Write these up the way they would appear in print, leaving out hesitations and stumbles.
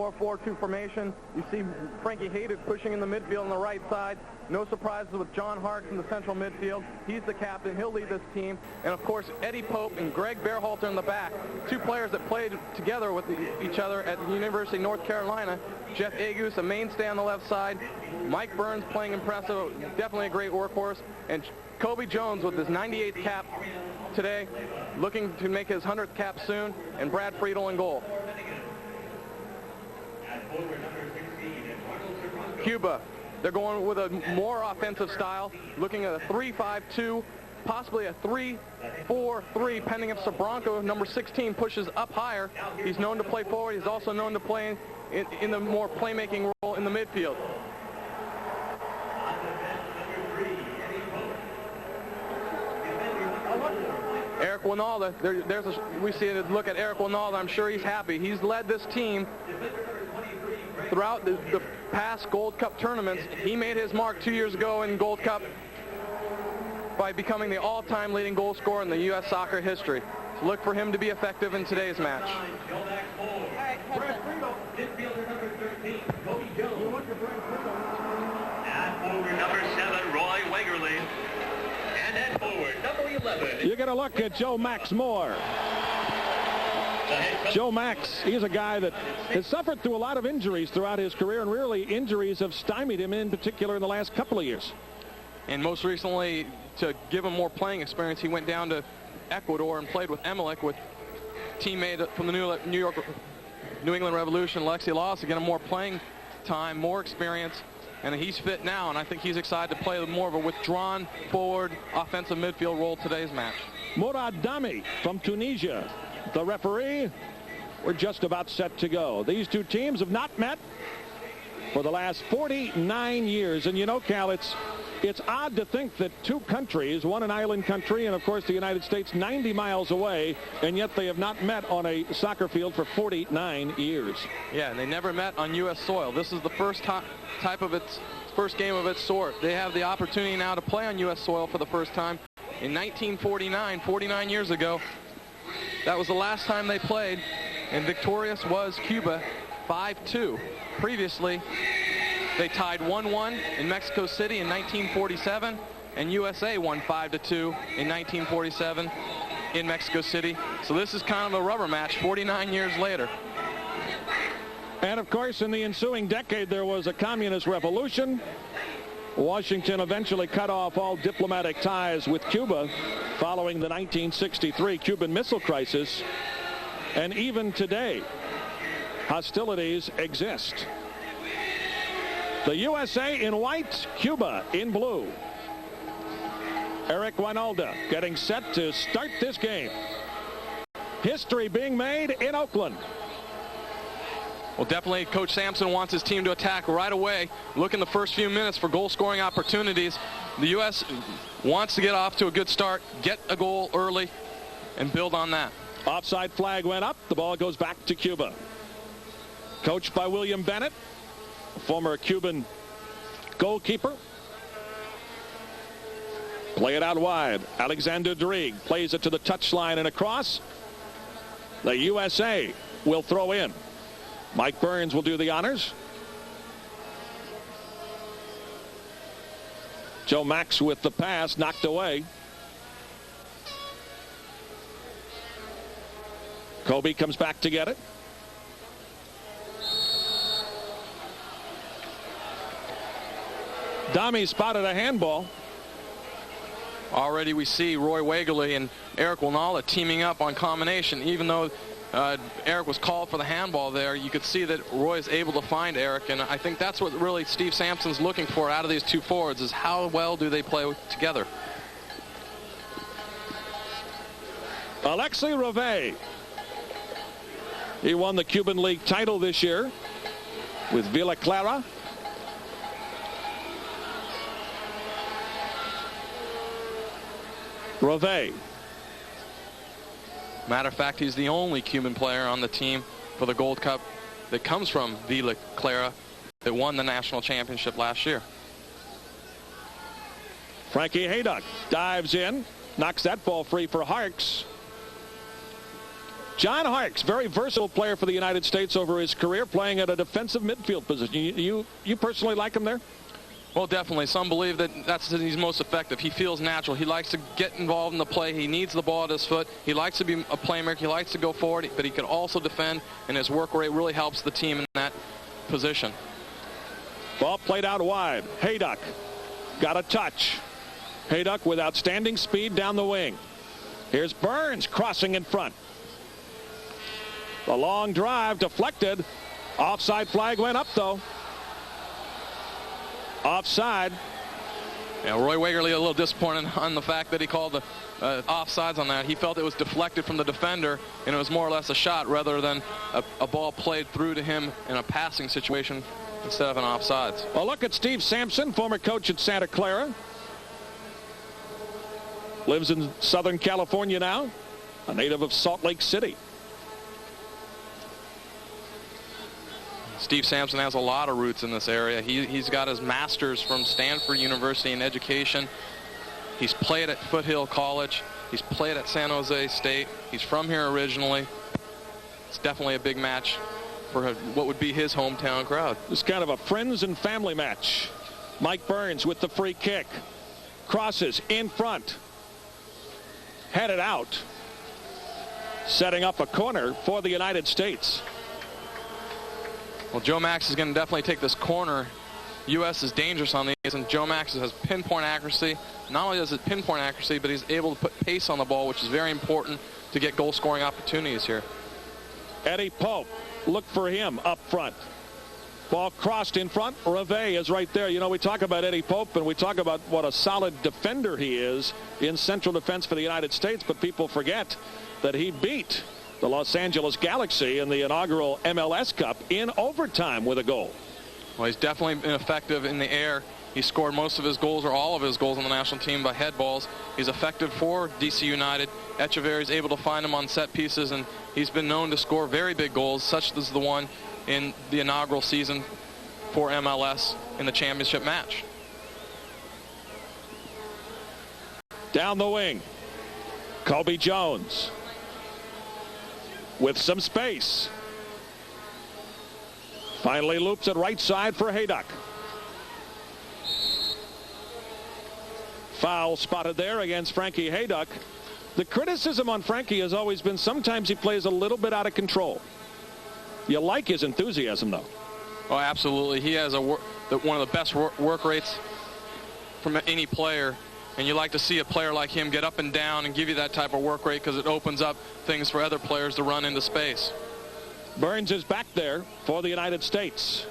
4-4-2 formation. You see Frankie Hayden pushing in the midfield on the right side. No surprises with John Harkes in the central midfield. He's the captain. He'll lead this team. And, of course, Eddie Pope and Greg Berhalter in the back. Two players that played together with each other at the University of North Carolina. Jeff Agus, a mainstay on the left side. Mike Burns playing impressive. Definitely a great workhorse. And Kobe Jones with his 98th cap today, looking to make his 100th cap soon. And Brad Friedel in goal. Cuba, they're going with a more offensive style, looking at a 3-5-2, possibly a 3-4-3, pending if Sabranco, number 16, pushes up higher. He's known to play forward. He's also known to play in the more playmaking role in the midfield. Eric Winalda, we see a look at Eric Winalda. I'm sure he's happy. He's led this team throughout the past Gold Cup tournaments. He made his mark 2 years ago in Gold Cup by becoming the all-time leading goal scorer in the U.S. soccer history. So look for him to be effective in today's match. At forward number 7, Roy Wegerle. And at forward number 11. You're going to look at Joe Max Moore. Joe Max, he's a guy that has suffered through a lot of injuries throughout his career, and really injuries have stymied him, in particular in the last couple of years. And most recently, to give him more playing experience, he went down to Ecuador and played with Emelec, with teammate from the New England Revolution, Lexi Laws, to get him more playing time, more experience, and he's fit now, and I think he's excited to play more of a withdrawn forward offensive midfield role today's match. Mourad Dami from Tunisia. The referee, we're just about set to go. These two teams have not met for the last 49 years. And you know, Cal, it's odd to think that two countries, one an island country and, of course, the United States 90 miles away, and yet they have not met on a soccer field for 49 years. Yeah, and they never met on U.S. soil. This is the first first game of its sort. They have the opportunity now to play on U.S. soil for the first time. In 1949, 49 years ago, that was the last time they played, and victorious was Cuba 5-2. Previously, they tied 1-1 in Mexico City in 1947, and USA won 5-2 in 1947 in Mexico City. So this is kind of a rubber match 49 years later. And of course, in the ensuing decade, there was a communist revolution. Washington eventually cut off all diplomatic ties with Cuba following the 1963 Cuban Missile Crisis. And even today, hostilities exist. The USA in white, Cuba in blue. Eric Winalda getting set to start this game. History being made in Oakland. Well, definitely Coach Sampson wants his team to attack right away. Look in the first few minutes for goal-scoring opportunities. The U.S. wants to get off to a good start, get a goal early, and build on that. Offside flag went up. The ball goes back to Cuba. Coached by William Bennett, former Cuban goalkeeper. Play it out wide. Alexander Drieg plays it to the touchline and across. The USA will throw in. Mike Burns will do the honors. Joe Max with the pass, knocked away. Kobe comes back to get it. Dami spotted a handball. Already we see Roy Wegerle and Eric Winalda teaming up on combination. Even though Eric was called for the handball there, you could see that Roy is able to find Eric, and I think that's what really Steve Sampson's looking for out of these two forwards, is how well do they play together. Alexi Reve. He won the Cuban League title this year with Villa Clara. Reve. Matter of fact, he's the only Cuban player on the team for the Gold Cup that comes from Villa Clara that won the national championship last year. Frankie Hayduck dives in, knocks that ball free for Harkes. John Harkes, very versatile player for the United States over his career, playing at a defensive midfield position. You personally like him there? Well, definitely. Some believe that he's most effective. He feels natural. He likes to get involved in the play. He needs the ball at his foot. He likes to be a playmaker. He likes to go forward, but he can also defend, and his work rate really helps the team in that position. Ball played out wide. Hayduck got a touch. Hayduck with outstanding speed down the wing. Here's Burns crossing in front. The long drive deflected. Offside flag went up, though. Offside. Yeah, Roy Wegerle a little disappointed on the fact that he called the offsides on that. He felt it was deflected from the defender, and it was more or less a shot rather than a ball played through to him in a passing situation instead of an offsides. Well, look at Steve Sampson, former coach at Santa Clara. Lives in Southern California now, a native of Salt Lake City. Steve Sampson has a lot of roots in this area. He's got his master's from Stanford University in education. He's played at Foothill College. He's played at San Jose State. He's from here originally. It's definitely a big match for what would be his hometown crowd. It's kind of a friends and family match. Mike Burns with the free kick. Crosses in front. Headed out. Setting up a corner for the United States. Well, Joe Max is going to definitely take this corner. U.S. is dangerous on these, and Joe Max has pinpoint accuracy. Not only does it pinpoint accuracy, but he's able to put pace on the ball, which is very important to get goal-scoring opportunities here. Eddie Pope, look for him up front. Ball crossed in front. Reve is right there. You know, we talk about Eddie Pope, and we talk about what a solid defender he is in central defense for the United States, but people forget that he beat the Los Angeles Galaxy in the inaugural MLS Cup in overtime with a goal. Well, he's definitely been effective in the air. He scored most of his goals or all of his goals on the national team by head balls. He's effective for DC United. Echeverry is able to find him on set pieces, and he's been known to score very big goals, such as the one in the inaugural season for MLS in the championship match. Down the wing, Colby Jones with some space. Finally loops it right side for Hayduck. Foul spotted there against Frankie Hayduck. The criticism on Frankie has always been sometimes he plays a little bit out of control. You like his enthusiasm, though. Oh, absolutely. He has one of the best work rates from any player. And you like to see a player like him get up and down and give you that type of work rate because it opens up things for other players to run into space. Burns is back there for the United States.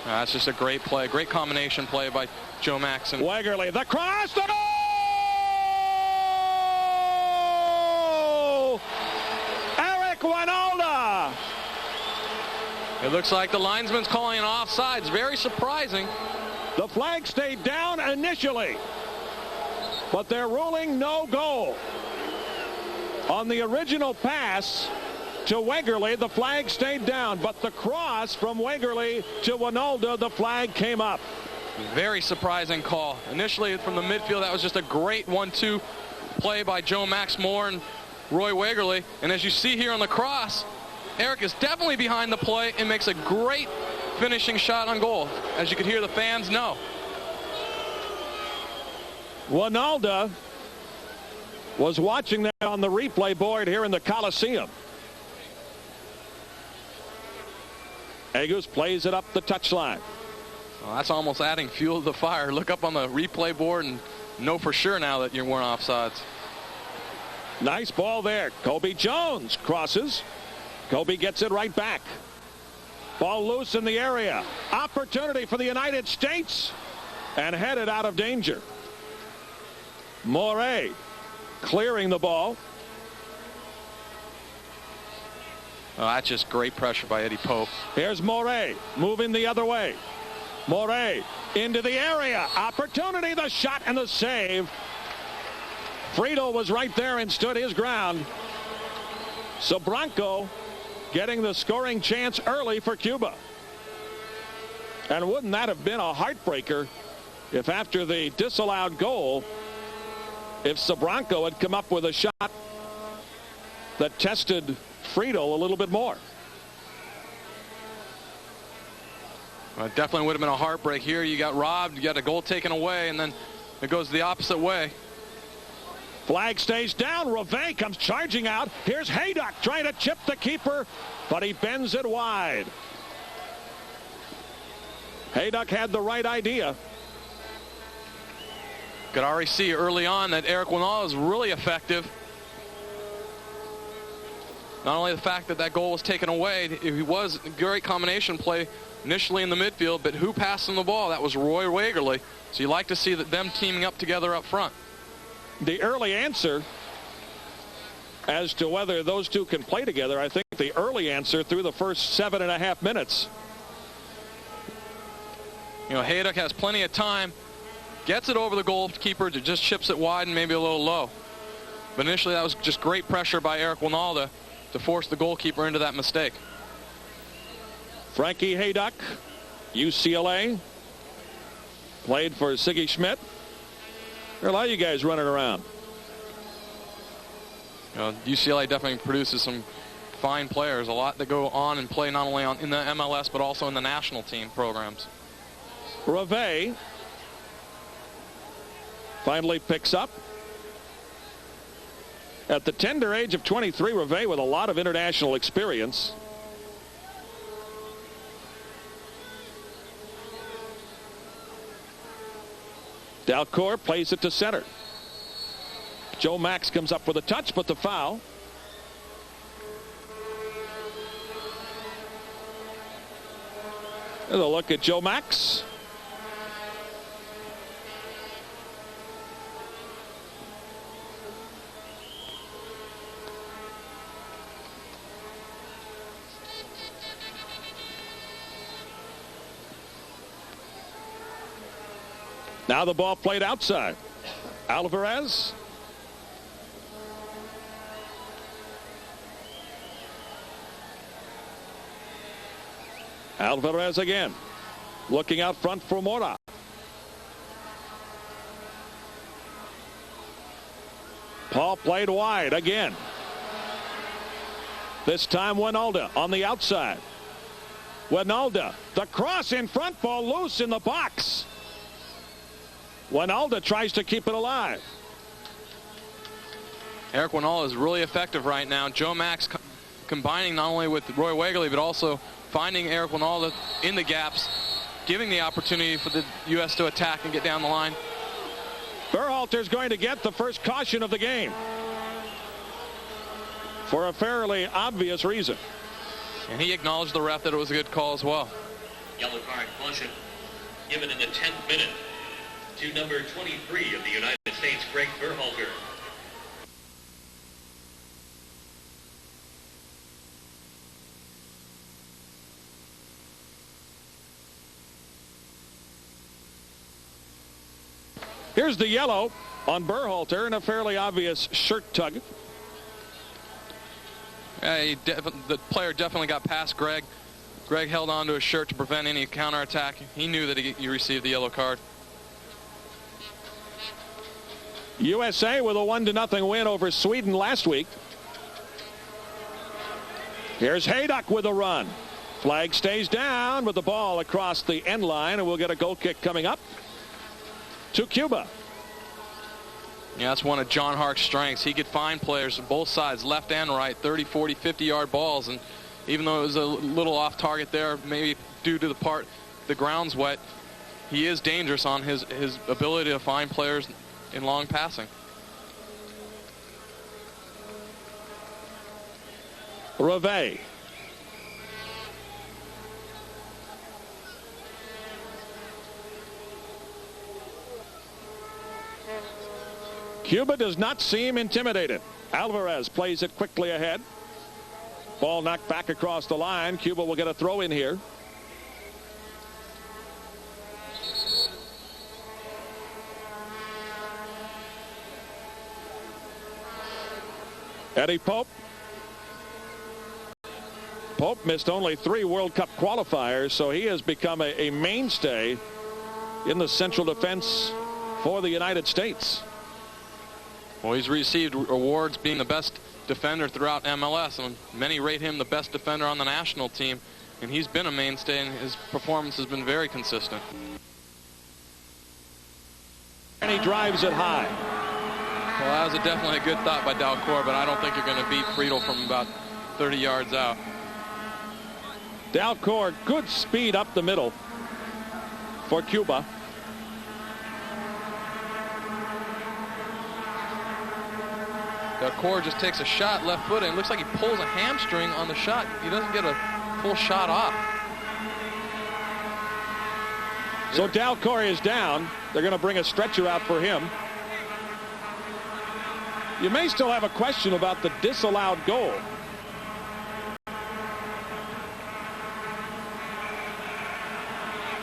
That's just a great play, great combination play by Joe Max. Wegerle, the cross, the goal! Eric Wynalda! It looks like the linesman's calling an offside. It's very surprising. The flag stayed down initially, but they're ruling no goal. On the original pass to Wegerle, the flag stayed down, but the cross from Wegerle to Wynalda, the flag came up. Very surprising call. Initially from the midfield, that was just a great 1-2 play by Joe Max Moore and Roy Wegerle. And as you see here on the cross, Eric is definitely behind the play and makes a great finishing shot on goal. As you can hear the fans know. Wynalda was watching that on the replay board here in the Coliseum. Agus plays it up the touchline. Well, that's almost adding fuel to the fire. Look up on the replay board and know for sure now that you weren't offsides. Nice ball there. Colby Jones crosses. Colby gets it right back. Ball loose in the area. Opportunity for the United States and headed out of danger. Morey clearing the ball. Oh, that's just great pressure by Eddie Pope. Here's Morey moving the other way. Morey into the area. Opportunity, the shot and the save. Friedel was right there and stood his ground. So Branco getting the scoring chance early for Cuba. And wouldn't that have been a heartbreaker if after the disallowed goal, if Sabranco had come up with a shot that tested Friedel a little bit more. Well, it definitely would have been a heartbreak here. You got robbed, you got a goal taken away, and then it goes the opposite way. Flag stays down. Reve comes charging out. Here's Haydock trying to chip the keeper, but he bends it wide. Haydock had the right idea. Could already see early on that Eric Winall is really effective. Not only the fact that that goal was taken away, it was a great combination play initially in the midfield, but who passed him the ball? That was Roy Wagerly. So you like to see that them teaming up together up front. The early answer as to whether those two can play together, I think the early answer through the first 7.5 minutes. You know, Haydock has plenty of time, gets it over the goalkeeper, just chips it wide and maybe a little low. But initially that was just great pressure by Eric Winalda to force the goalkeeper into that mistake. Frankie Haydock, UCLA, played for Siggy Schmidt. There are a lot of you guys running around. You know, UCLA definitely produces some fine players, a lot that go on and play not only in the MLS but also in the national team programs. Reve finally picks up. At the tender age of 23, Reve with a lot of international experience. Dalcourt plays it to center. Joe Max comes up with a touch, but the foul. There's a look at Joe Max. Now the ball played outside. Alvarez. Alvarez again. Looking out front for Mora. Paul played wide again. This time Winalda on the outside. Winalda. The cross in front, ball loose in the box. Winalda tries to keep it alive. Eric Winalda is really effective right now. Joe Max combining not only with Roy Wagerly but also finding Eric Winalda in the gaps, giving the opportunity for the U.S. to attack and get down the line. Berhalter's going to get the first caution of the game for a fairly obvious reason. And he acknowledged the ref that it was a good call as well. Yellow card caution given in the 10th minute to number 23 of the United States, Greg Berhalter. Here's the yellow on Berhalter and a fairly obvious shirt tug. The player definitely got past Greg. Greg held on to his shirt to prevent any counterattack. He knew that he received the yellow card. USA with a 1-0 win over Sweden last week. Here's Haydock with a run. Flag stays down with the ball across the end line, and we'll get a goal kick coming up to Cuba. Yeah, that's one of John Hart's strengths. He could find players on both sides, left and right, 30, 40, 50-yard balls. And even though it was a little off target there, maybe due to the ground's wet, he is dangerous on his ability to find players in long passing. Reve. Cuba does not seem intimidated. Alvarez plays it quickly ahead. Ball knocked back across the line. Cuba will get a throw in here. Eddie Pope. Pope missed only 3 World Cup qualifiers, so he has become a mainstay in the central defense for the United States. Well, he's received awards being the best defender throughout MLS, and many rate him the best defender on the national team, and he's been a mainstay, and his performance has been very consistent. And he drives it high. Well, that was definitely a good thought by Dalcour, but I don't think you're going to beat Friedel from about 30 yards out. Dalcour, good speed up the middle for Cuba. Dalcour just takes a shot left foot, and it looks like he pulls a hamstring on the shot. He doesn't get a full shot off. So Dalcour is down. They're going to bring a stretcher out for him. You may still have a question about the disallowed goal.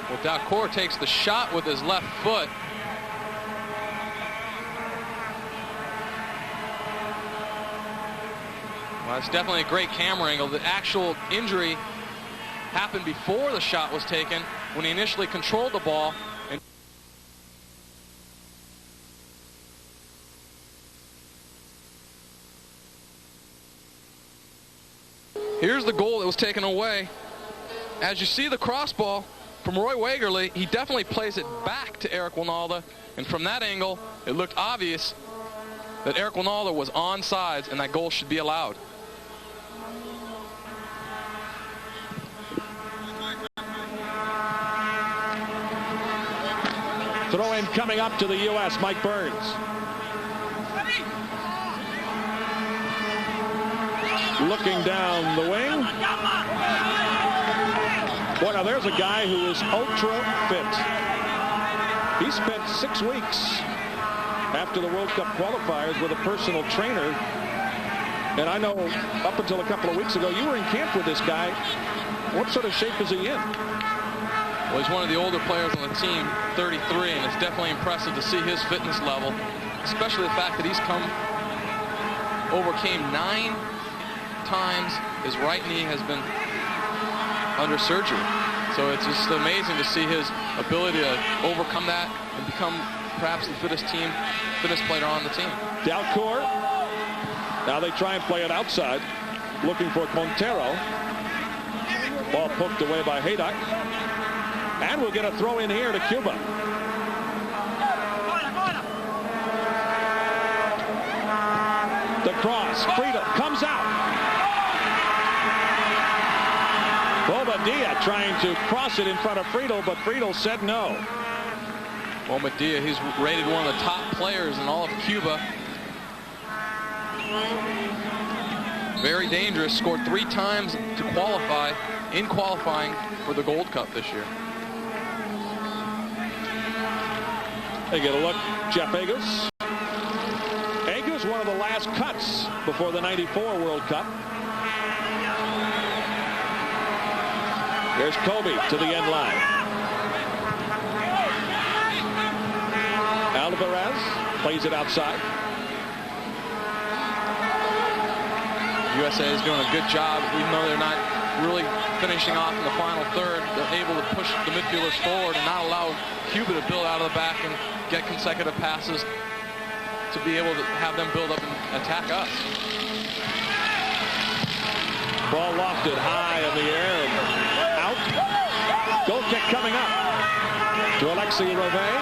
Well, Dalcour takes the shot with his left foot. Well, it's definitely a great camera angle. The actual injury happened before the shot was taken, when he initially controlled the ball. And here's the goal that was taken away. As you see the cross ball from Roy Wagerly, he definitely plays it back to Eric Winalda, and from that angle it looked obvious that Eric Winalda was onside and that goal should be allowed. Throw in coming up to the U.S. Mike Burns. Looking down the wing. Boy, now there's a guy who is ultra fit. He spent 6 weeks after the World Cup qualifiers with a personal trainer. And I know up until a couple of weeks ago, you were in camp with this guy. What sort of shape is he in? Well, he's one of the older players on the team, 33, and it's definitely impressive to see his fitness level, especially the fact that he's overcame 9 times his right knee has been under surgery. So it's just amazing to see his ability to overcome that and become perhaps the fittest player on the team. Dalcour. Now they try and play it outside, looking for Montero. Ball poked away by Haydock. And we'll get a throw in here to Cuba. The cross. Friedel comes out. Bobadilla trying to cross it in front of Friedel, but Friedel said no. Well, Medea, he's rated one of the top players in all of Cuba. Very dangerous. Scored 3 times to qualify in qualifying for the Gold Cup this year. They get a look. Jeff Agus. Agus, one of the last cuts before the '94 World Cup. There's Kobe to the end line. Alvarez plays it outside. USA is doing a good job, even though they're not really finishing off in the final third. They're able to push the midfielders forward and not allow Cuba to build out of the back and get consecutive passes to be able to have them build up and attack us. Ball lofted high in the air and out. Goal kick coming up to Alexi Reve.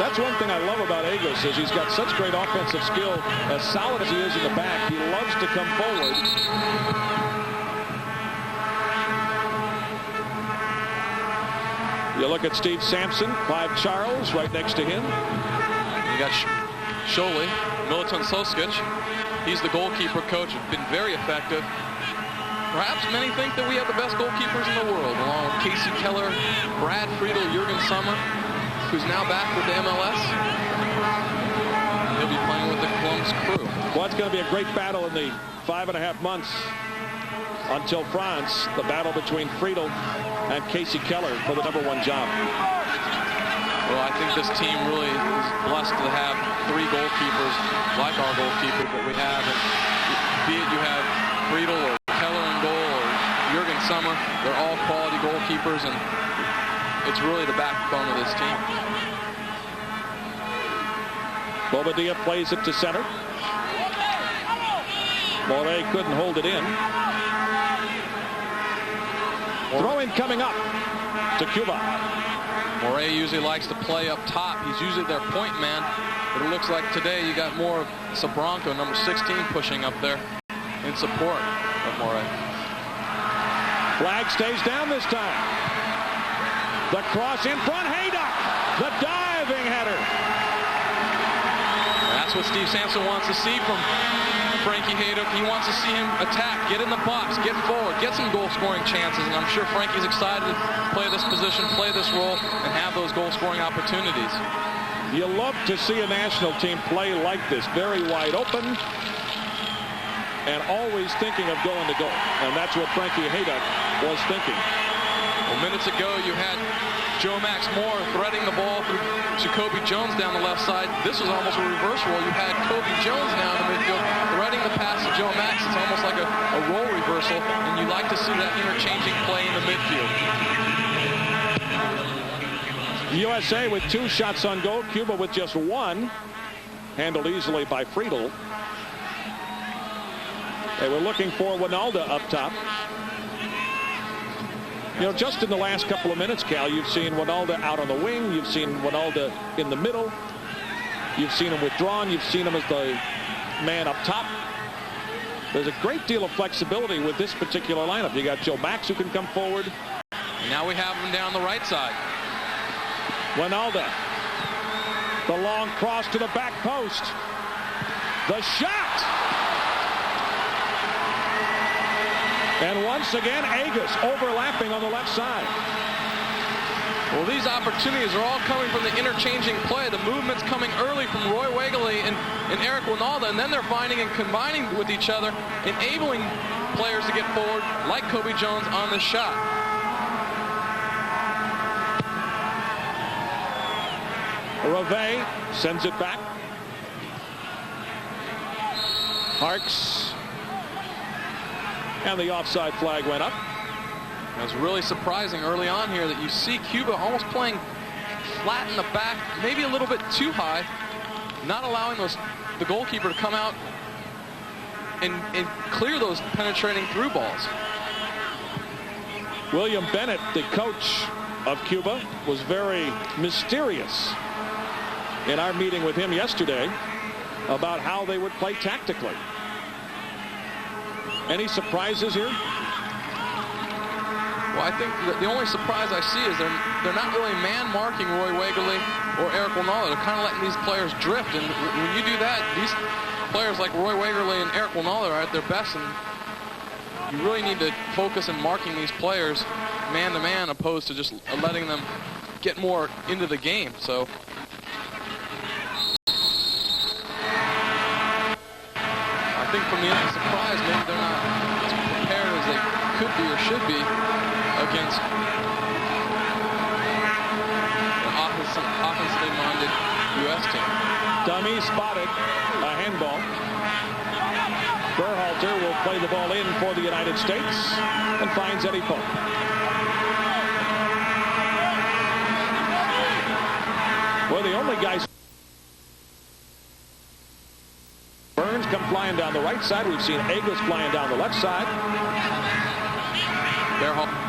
That's one thing I love about Agus, is he's got such great offensive skill. As solid as he is in the back, he loves to come forward. You look at Steve Sampson, Clive Charles right next to him. You got Scholey, Militon Soskic. He's the goalkeeper coach. Been very effective. Perhaps many think that we have the best goalkeepers in the world, along with Casey Keller, Brad Friedel, Jurgen Sommer, who's now back with the MLS. He'll be playing with the Columbus Crew. Well, it's going to be a great battle in the 5.5 months until France. The battle between Friedel and Casey Keller for the #1 job. Well, I think this team really is blessed to have 3 goalkeepers like our goalkeeper that we have. And be it you have Friedel or Keller in goal or Jurgen Sommer, they're all quality goalkeepers, and it's really the backbone of this team. Bobadilla plays it to center. Morey couldn't hold it in. Throw-in coming up to Cuba. Morey usually likes to play up top. He's usually their point man. But it looks like today you got more of Sabranco, number 16, pushing up there in support of Morey. Flag stays down this time. The cross in front. Haydock, the diving header. That's what Steve Sampson wants to see from Frankie Haydock. He wants to see him attack, get in the box, get forward, get some goal-scoring chances. And I'm sure Frankie's excited to play this position, play this role, and have those goal-scoring opportunities. You love to see a national team play like this, very wide open and always thinking of going to goal. And that's what Frankie Haydock was thinking. Well, minutes ago, you had Joe Max Moore threading the ball through Jacoby Jones down the left side. This was almost a reverse role. You had Kobe Jones now in the midfield threading the pass to Joe Max. It's almost like a role reversal, and you like to see that interchanging play in the midfield. USA with 2 shots on goal. Cuba with just 1. Handled easily by Friedel. They were looking for Winalda up top. You know, just in the last couple of minutes, Cal, you've seen Winalda out on the wing. You've seen Winalda in the middle. You've seen him withdrawn. You've seen him as the man up top. There's a great deal of flexibility with this particular lineup. You got Joe Max who can come forward. And now we have him down the right side. Winalda. The long cross to the back post. The shot. And once again, Agus overlapping on the left side. Well, these opportunities are all coming from the interchanging play. The movement's coming early from Roy Wegerle and Eric Winalda, and then they're finding and combining with each other, enabling players to get forward, like Kobe Jones on this shot. Reve sends it back. Harks. And the offside flag went up. It was really surprising early on here that you see Cuba almost playing flat in the back, maybe a little bit too high, not allowing the goalkeeper to come out and clear those penetrating through balls. William Bennett, the coach of Cuba, was very mysterious in our meeting with him yesterday about how they would play tactically. Any surprises here? Well, I think the only surprise I see is they're not really man-marking Roy Wegerle or Eric Winalda. They're kind of letting these players drift. And when you do that, these players like Roy Wegerle and Eric Winalda are at their best. And you really need to focus on marking these players man-to-man opposed to just letting them get more into the game. So I think from the end of the surprise, maybe they're not as prepared as they could be or should be against an offensively minded U.S. team. Dummy spotted, a handball. Berhalter will play the ball in for the United States and finds Eddie Pope. Well, the only guys. Burns come flying down the right side. We've seen Agus flying down the left side. Berhalter.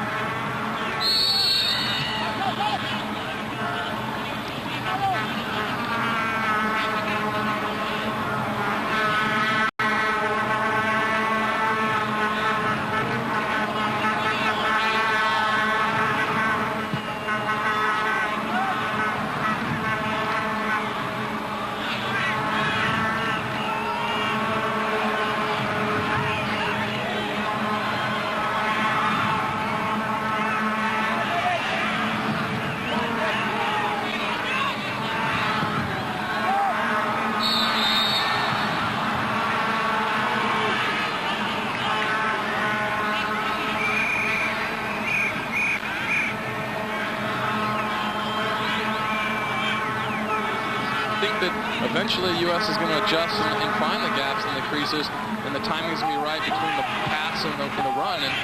Eventually, U.S. is going to adjust and find the gaps in the creases, and the timing's going to be right between the pass and the run, and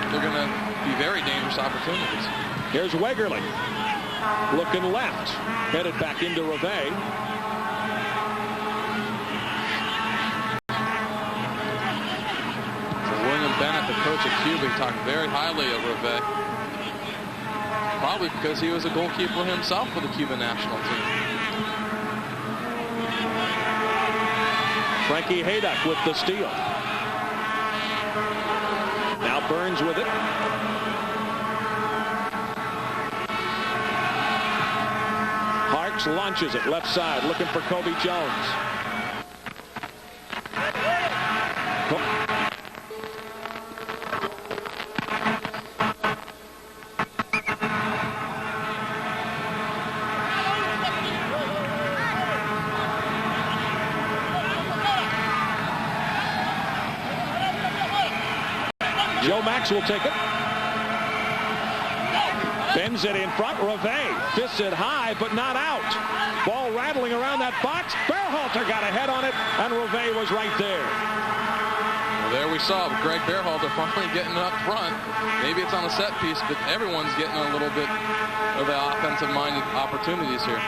they're going to be very dangerous opportunities. Here's Wegerle looking left, headed back into Reve. Bennett, the coach of Cuba, talked very highly of Reve. Probably because he was a goalkeeper himself for the Cuban national team. Frankie Haydock with the steal. Now Burns with it. Harks launches it left side, looking for Kobe Jones. Joe Max will take it. Bends it in front. Reve fists it high, but not out. Ball rattling around that box. Berhalter got a head on it, and Reve was right there. Well, there we saw Greg Berhalter finally getting up front. Maybe it's on a set piece, but everyone's getting a little bit of the offensive-minded opportunities here.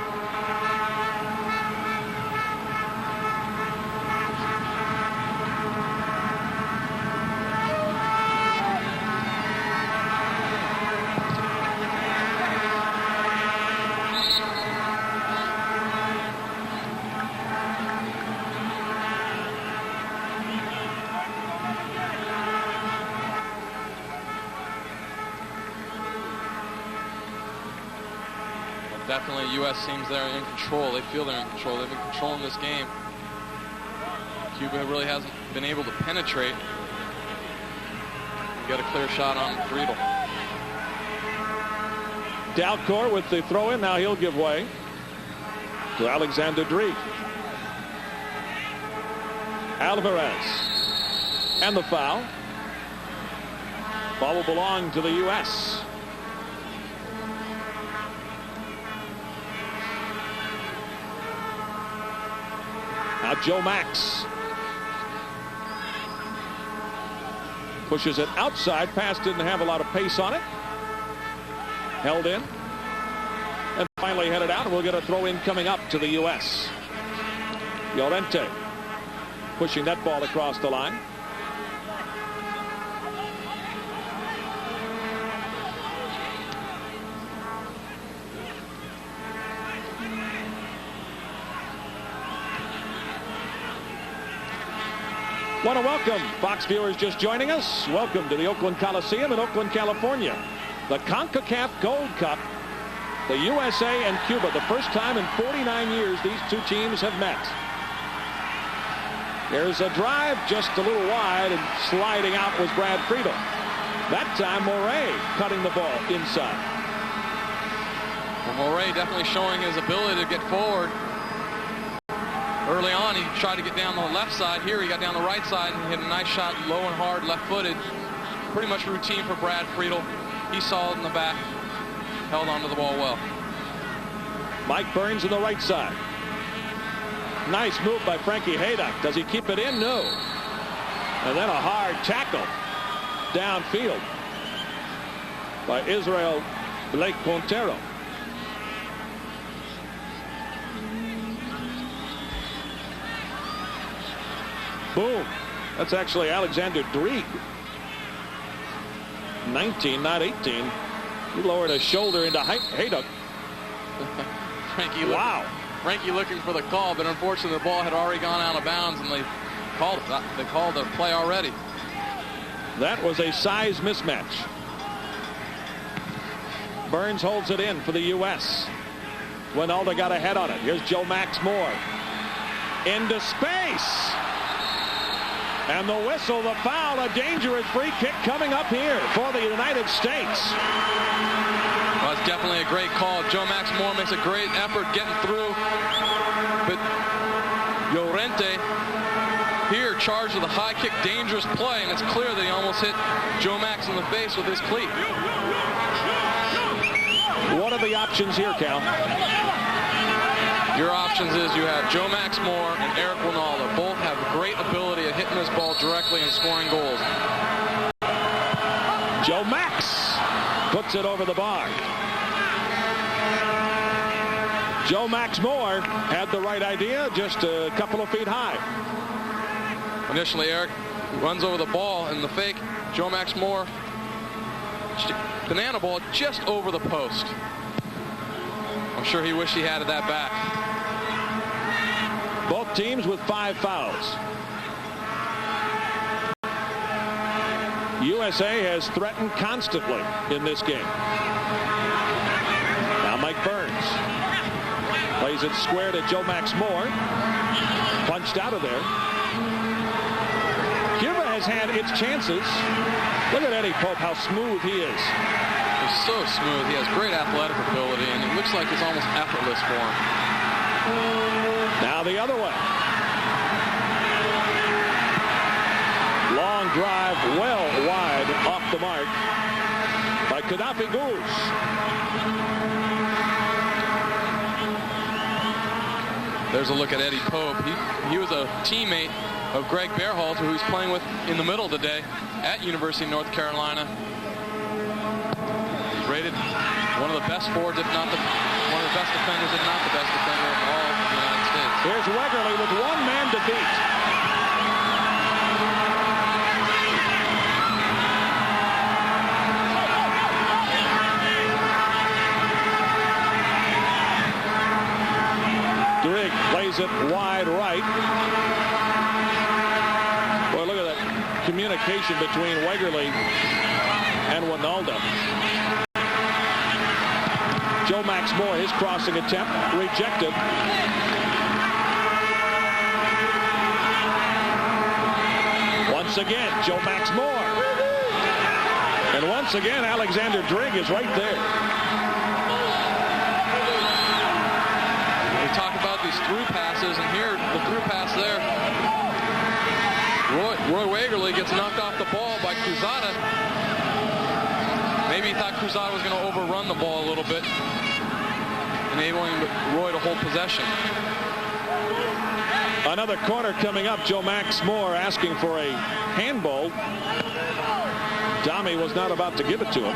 Definitely U.S. teams that are in control. They feel they're in control. They've been controlling this game. Cuba really hasn't been able to penetrate. Got a clear shot on Friedel. Dalcourt with the throw in. Now he'll give way to Alexander Driek. Alvarez. And the foul. Ball will belong to the U.S. Now Joe Max pushes it outside. Pass didn't have a lot of pace on it. Held in. And finally headed out. And we'll get a throw in coming up to the U.S. Llorente pushing that ball across the line. Want to welcome Fox viewers just joining us. Welcome to the Oakland Coliseum in Oakland, California. The Concacaf Gold Cup. The USA and Cuba. The first time in 49 years these two teams have met. There's a drive just a little wide, and sliding out was Brad Friedel. That time Morey cutting the ball inside. Well, Morey definitely showing his ability to get forward. Early on, he tried to get down the left side. Here, he got down the right side and hit a nice shot, low and hard, left-footed. Pretty much routine for Brad Friedel. He saw it in the back, held onto the ball well. Mike Burns on the right side. Nice move by Frankie Haydock. Does he keep it in? No. And then a hard tackle downfield by Israel Blake Pontero. Boom. That's actually Alexander Driek. 19, not 18. He lowered a shoulder into Haydock. Frankie looking for the call, but unfortunately the ball had already gone out of bounds, and they called the play already. That was a size mismatch. Burns holds it in for the U.S. Winalda got a head on it. Here's Joe Max Moore. Into space. And the whistle, the foul, a dangerous free kick coming up here for the United States. Well, it's definitely a great call. Joe Max Moore makes a great effort getting through. But Llorente here charged with a high kick, dangerous play, and it's clear that he almost hit Joe Max in the face with his cleat. What are the options here, Cal? Your options is you have Joe Max Moore and Eric Winalda. Both have great ability at hitting this ball directly and scoring goals. Joe Max puts it over the bar. Joe Max Moore had the right idea, just a couple of feet high. Initially, Eric runs over the ball, and the fake, Joe Max Moore, banana ball just over the post. I'm sure he wished he had that back. Both teams with 5 fouls. USA has threatened constantly in this game. Now Mike Burns plays it square to Joe Max Moore. Punched out of there. Cuba has had its chances. Look at Eddie Pope, how smooth he is. He's so smooth. He has great athletic ability, and it looks like it's almost effortless for him. Now the other way. Long drive, well wide, off the mark by Gaddafi Goose. There's a look at Eddie Pope. He was a teammate of Greg Berhalter, who he's playing with in the middle today at University of North Carolina. He's rated one of the best forwards, if not one of the best defenders, if not the best defender of all of the United States. Here's Wegerle with one man to beat. Drigg plays it wide right. Boy, look at that communication between Wegerle and Winalda. Joe Max Moore, his crossing attempt rejected. Once again, Joe Max Moore. And once again, Alexander Drigg is right there. We talk about these through passes, and here, the through pass there. Roy Wegerle gets knocked off the ball by Cruzada. Maybe he thought Cruzada was going to overrun the ball a little bit, enabling Roy to hold possession. Another corner coming up. Joe Max Moore asking for a handball. Dami was not about to give it to him.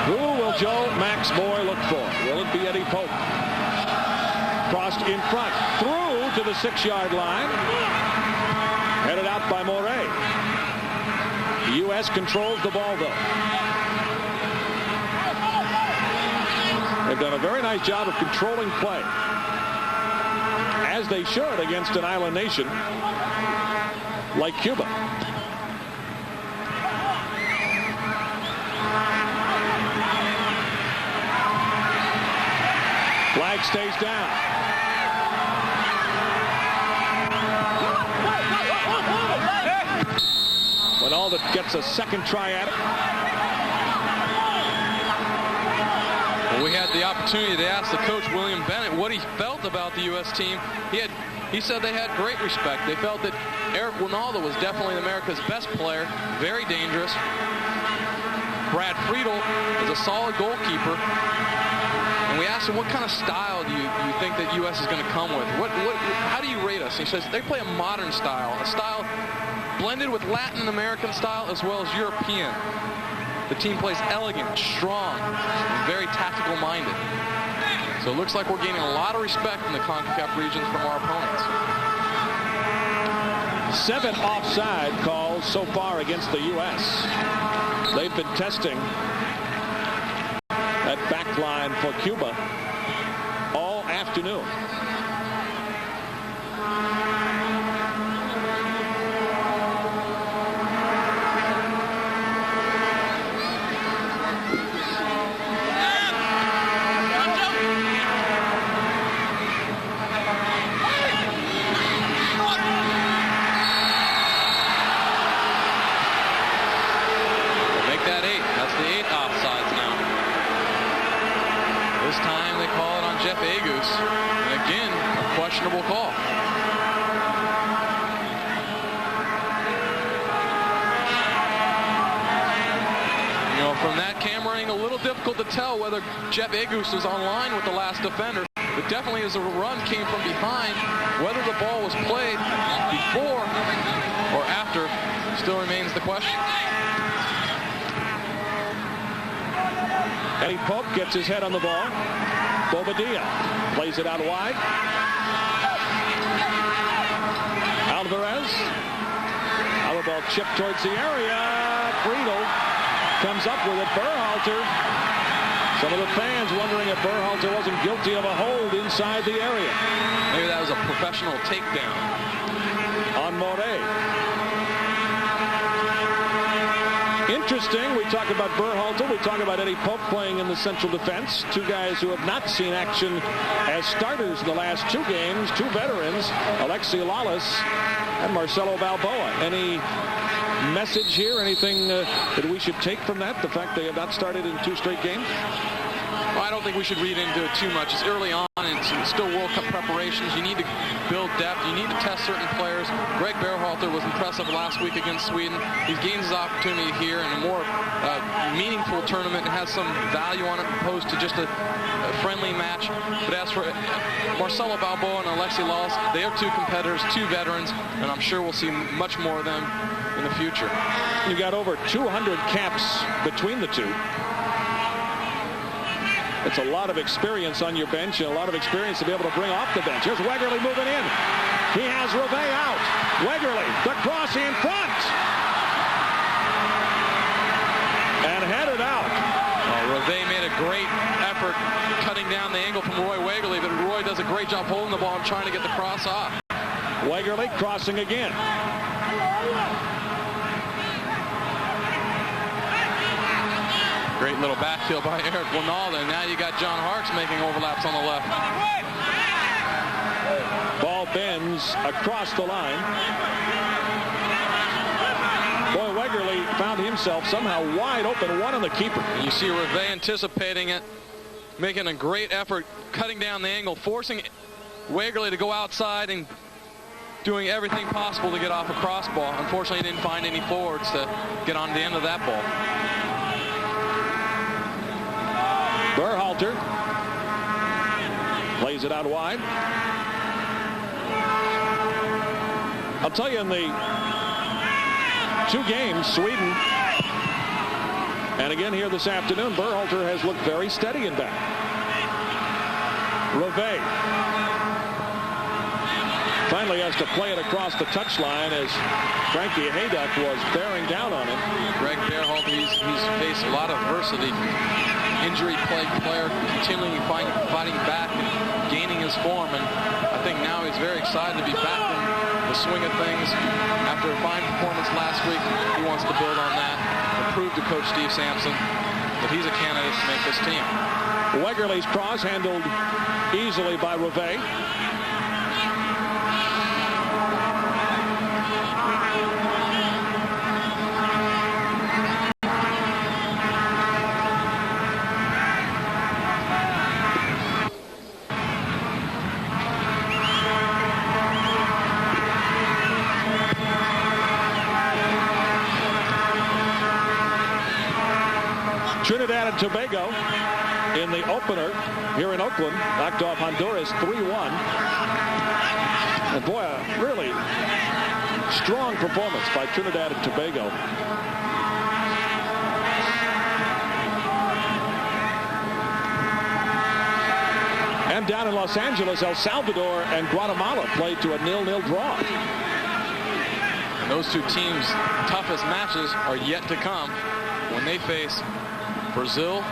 Who will Joe Max Moore look for? Will it be Eddie Pope? Crossed in front, through to the 6-yard line. Headed out by Morey. The U.S. controls the ball, though. They've done a very nice job of controlling play, as they should against an island nation like Cuba. Flag stays down. Winalda gets a second try at it. Well, we had the opportunity to ask the coach, William Bennett, what he felt about the U.S. team. He said they had great respect. They felt that Eric Winalda was definitely America's best player, very dangerous. Brad Friedel is a solid goalkeeper. And we asked him, what kind of style do you think that U.S. is going to come with? How do you rate us? And he says they play a modern style, a style blended with Latin American style as well as European. The team plays elegant, strong, and very tactical minded. So it looks like we're gaining a lot of respect in the Concacaf regions from our opponents. 7 offside calls so far against the U.S. They've been testing that back line for Cuba all afternoon. Questionable call. You know, from that camera angle, a little difficult to tell whether Jeff Agus was on line with the last defender. But definitely as the run came from behind, whether the ball was played before or after still remains the question. Eddie Pope gets his head on the ball. Bobadilla plays it out wide. Alvarez. Our ball chipped towards the area. Friedel comes up with it. Berhalter. Some of the fans wondering if Berhalter wasn't guilty of a hold inside the area. Maybe that was a professional takedown on Morey. Interesting. We talk about Berhalter. We talk about Eddie Pope playing in the central defense. Two guys who have not seen action as starters in the last two games. Two veterans, Alexi Lalas and Marcelo Balboa. Any message here? Anything that we should take from that? The fact they have not started in 2 straight games? Well, I don't think we should read into it too much. It's early on. It's still World Cup preparations. You need to build depth. You need to test certain players. Greg Berhalter was impressive last week against Sweden. He gains his opportunity here in a more meaningful tournament and has some value on it opposed to just a friendly match. But as for Marcelo Balboa and Alexi Lalas, they are 2 competitors, 2 veterans, and I'm sure we'll see much more of them in the future. You got over 200 caps between the two. It's a lot of experience on your bench and a lot of experience to be able to bring off the bench. Here's Wegerle moving in. He has Reve out. Wegerle, the cross in front. And headed out. Well, Reve made a great effort cutting down the angle from Roy Wegerle, but Roy does a great job holding the ball and trying to get the cross off. Wegerle crossing again. Great little backfield by Eric Winalda. Now you got John Harkes making overlaps on the left. Ball bends across the line. Boy, Wegerle found himself somehow wide open, one on the keeper. And you see Reve anticipating it, making a great effort, cutting down the angle, forcing Wegerle to go outside and doing everything possible to get off a cross ball. Unfortunately, he didn't find any forwards to get on the end of that ball. Berhalter plays it out wide. I'll tell you, in the 2 games, Sweden, and again here this afternoon, Berhalter has looked very steady in back. Reve finally has to play it across the touchline as Frankie Hayduck was bearing down on him. Greg Berhalter, he's faced a lot of adversity. Injury-plagued player, continually fighting back and gaining his form, and I think now he's very excited to be back in the swing of things. After a fine performance last week, he wants to build on that and prove to Coach Steve Sampson that he's a candidate to make this team. Wegerle's cross handled easily by Reve. Trinidad and Tobago in the opener here in Oakland knocked off Honduras 3-1. And boy, a really strong performance by Trinidad and Tobago. And down in Los Angeles, El Salvador and Guatemala played to a 0-0 draw. And those 2 teams' toughest matches are yet to come when they face Brazil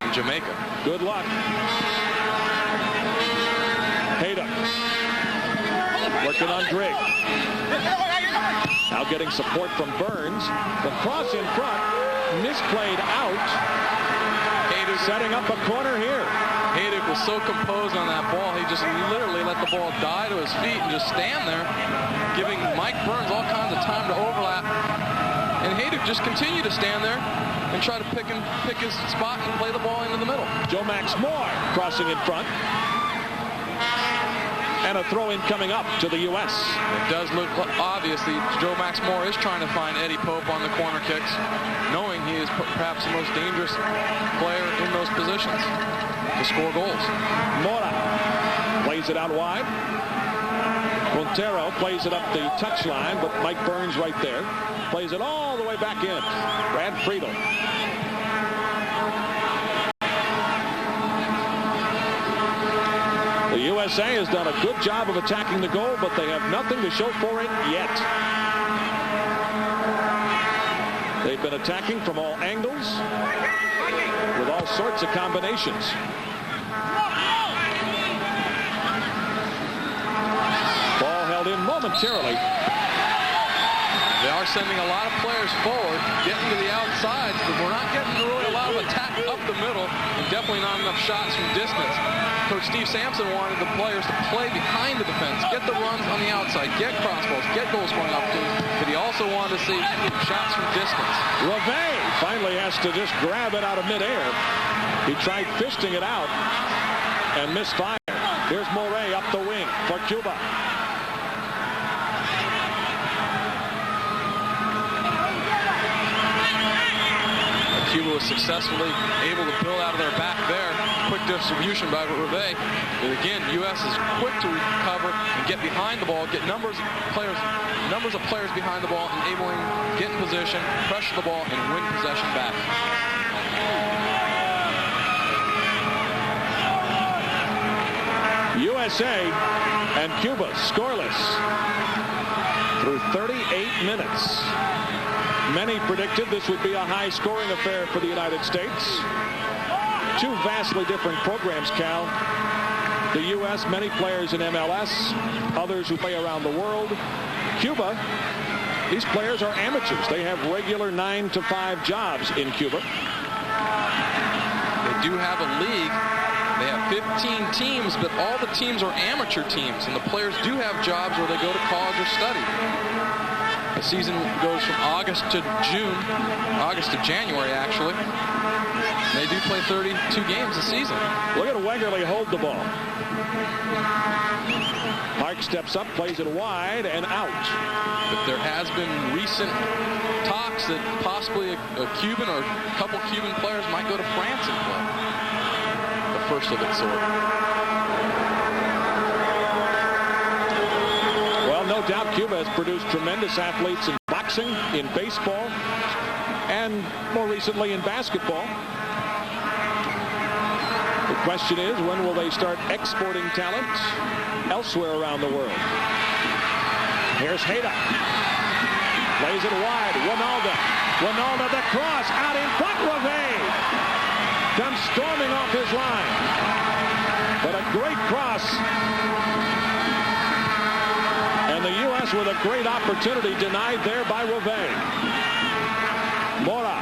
and Jamaica. Good luck. Hayduck working on Drake. Now getting support from Burns. The cross in front, misplayed out. Hayduck setting up a corner here. Hayduck was so composed on that ball, he just literally let the ball die to his feet and just stand there, giving Mike Burns all kinds of time to overlap. And Hayduck just continued to stand there and try to pick his spot and play the ball into the middle. Joe Max Moore crossing in front. And a throw-in coming up to the U.S. It does look obviously Joe Max Moore is trying to find Eddie Pope on the corner kicks, knowing he is perhaps the most dangerous player in those positions to score goals. Mora plays it out wide. Montero plays it up the touchline, but Mike Burns right there plays it all the way back in. Brad Friedel. The USA has done a good job of attacking the goal, but they have nothing to show for it yet. They've been attacking from all angles with all sorts of combinations. Ball held in momentarily. They are sending a lot of players forward, getting to the outsides, but we're not getting really a lot of attack up the middle, and definitely not enough shots from distance. Coach Steve Sampson wanted the players to play behind the defense, get the runs on the outside, get crossballs, get goal scoring opportunities, but he also wanted to see shots from distance. Revay finally has to just grab it out of midair. He tried fisting it out and misfired. Here's Morey up the wing for Cuba. Cuba was successfully able to build out of their back there. Quick distribution by Revay. But again, U.S. is quick to recover and get behind the ball, get numbers of players behind the ball, enabling get in position, pressure the ball, and win possession back. USA and Cuba scoreless through 38 minutes. Many predicted this would be a high-scoring affair for the United States. Two vastly different programs, Cal. The U.S., many players in MLS, others who play around the world. Cuba, these players are amateurs. They have regular 9-to-5 jobs in Cuba. They do have a league. They have 15 teams, but all the teams are amateur teams, and the players do have jobs where they go to college or study. The season goes from August to January, actually. They do play 32 games a season. Look at Wegerle hold the ball. Park steps up, plays it wide, and out. But there has been recent talks that possibly a Cuban or a couple Cuban players might go to France and play. The first of its sort. No doubt Cuba has produced tremendous athletes in boxing, in baseball, and more recently in basketball. The question is, when will they start exporting talent elsewhere around the world? Here's Hayda. Plays it wide. Ronaldo. Ronaldo the cross. Out in front. Revay comes storming off his line. But a great cross. And the U.S. with a great opportunity denied there by Revay. Mora.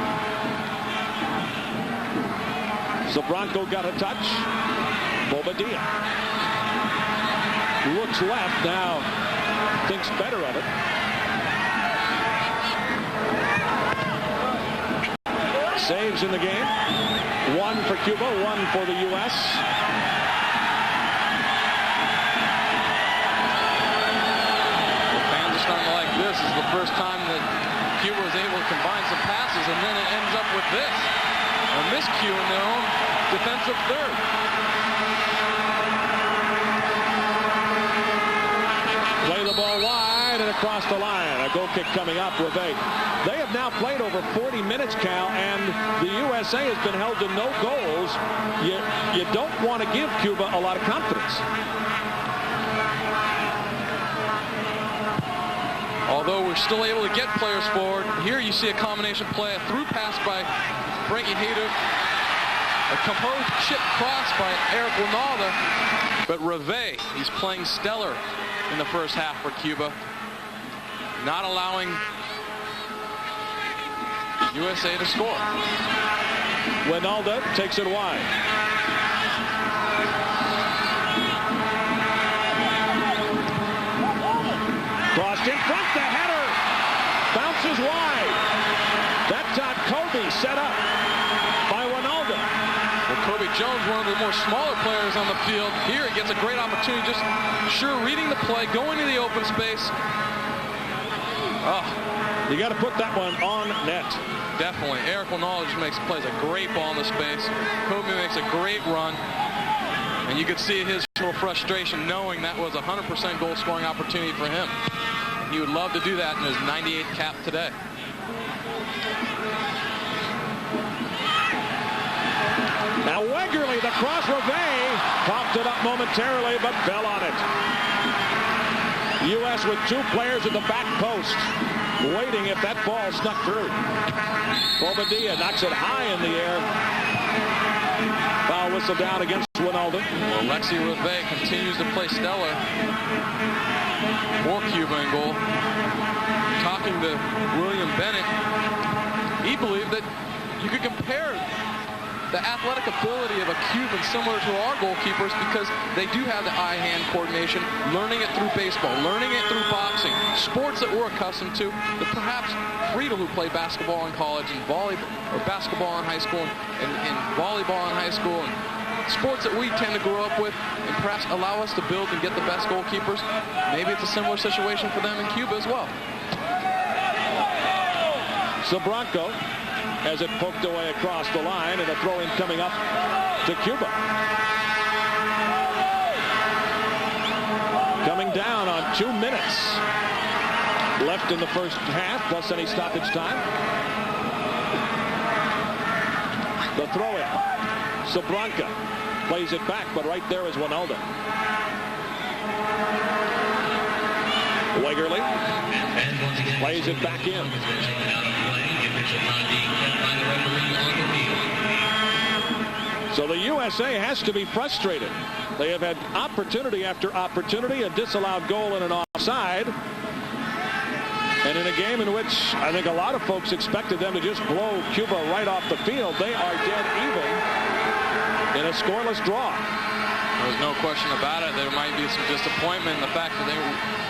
Zabranco got a touch. Bobadilla. Looks left now. Thinks better of it. Saves in the game. One for Cuba, one for the U.S. This is the first time that Cuba was able to combine some passes, and then it ends up with this. A miscue in their own defensive third. Play the ball wide and across the line. A goal kick coming up. Revay. They have now played over 40 minutes, Cal, and the USA has been held to no goals. You don't want to give Cuba a lot of confidence. Although we're still able to get players forward, here you see a combination play, a through pass by Frankie Hayda, a composed chip cross by Eric Ronaldo, but Revay, he's playing stellar in the first half for Cuba, not allowing USA to score. Ronaldo takes it wide. Crossed in front, the header bounces wide. That time Kobe set up by Ronaldo. Well, Kobe Jones, one of the more smaller players on the field. Here he gets a great opportunity, just sure reading the play, going to the open space. Oh, you got to put that one on net. Definitely. Eric Ronaldo just plays a great ball in the space. Kobe makes a great run. And you could see his frustration knowing that was a 100% goal scoring opportunity for him. He would love to do that in his 98 cap today. Now Wegerle, the cross. Revay popped it up momentarily, but fell on it. U.S. with 2 players at the back post, waiting if that ball snuck through. Bobadilla knocks it high in the air. Foul whistle down against Winalda. Well, Alexi Reve continues to play stellar for Cuba in goal. Talking to William Bennett, he believed that you could compare the athletic ability of a Cuban similar to our goalkeepers because they do have the eye-hand coordination, learning it through baseball, learning it through boxing, sports that we're accustomed to, that perhaps Friedel, who played basketball in college and volleyball, or basketball in high school and volleyball in high school, and sports that we tend to grow up with and perhaps allow us to build and get the best goalkeepers. Maybe it's a similar situation for them in Cuba as well. Sabranco has it poked away across the line, and a throw-in coming up to Cuba. Coming down on 2 minutes left in the first half, plus any stoppage time. The throw-in. Sabranca plays it back, but right there is Winalda. Wegerle plays it back in. So the USA has to be frustrated. They have had opportunity after opportunity, a disallowed goal and an offside. And in a game in which I think a lot of folks expected them to just blow Cuba right off the field, they are dead even in a scoreless draw. There's no question about it. There might be some disappointment in the fact that they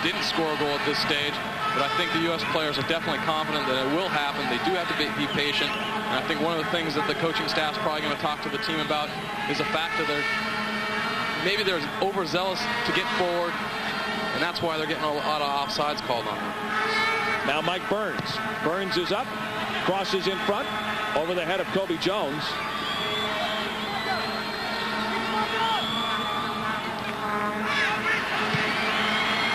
didn't score a goal at this stage. But I think the U.S. players are definitely confident that it will happen. They do have to be patient. And I think one of the things that the coaching staff's probably going to talk to the team about is the fact that maybe they're overzealous to get forward. And that's why they're getting a lot of offsides called on them. Now Mike Burns. Burns is up, crosses in front, over the head of Kobe Jones.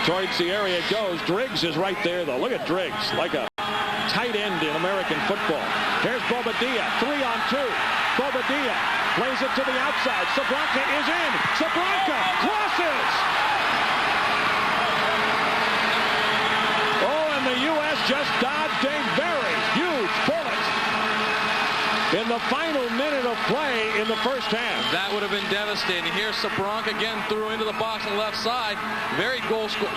Towards the area it goes. Driggs is right there, though. Look at Driggs, like a tight end in American football. Here's Bobadilla, 3-on-2. Bobadilla plays it to the outside. Sabranca is in. Sabranca crosses. Oh, and the U.S. just dodged a very huge bullet in the final minute of play in the first half. That would have been devastating. Here's Sabranca again, threw into the box on the left side. Very goal score,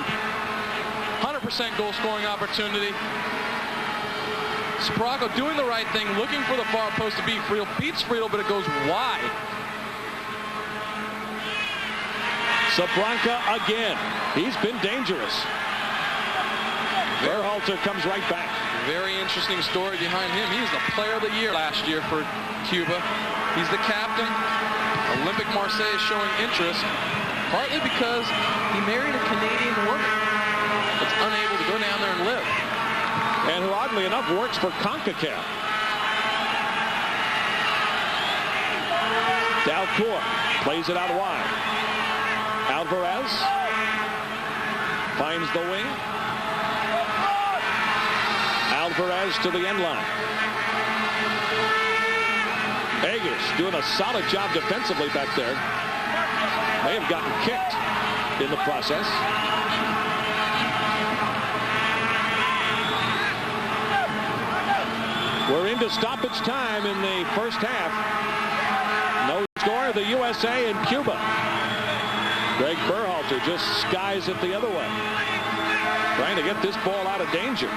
100% goal scoring opportunity. Sabranca doing the right thing, looking for the far post to beat Friedel. Beats Friedel, but it goes wide. Sabranca again. He's been dangerous. Berhalter comes right back. Very interesting story behind him. He was the player of the year last year for Cuba. He's the captain. Olympic Marseille is showing interest, partly because he married a Canadian woman that's unable to go down there and live. And who, oddly enough, works for Concacaf. Dalcourt plays it out wide. Alvarez finds the wing. Alvarez to the end line. Eggers doing a solid job defensively back there. May have gotten kicked in the process. We're into stoppage time in the first half. No score, the USA and Cuba. Greg Berhalter just skies it the other way, trying to get this ball out of danger.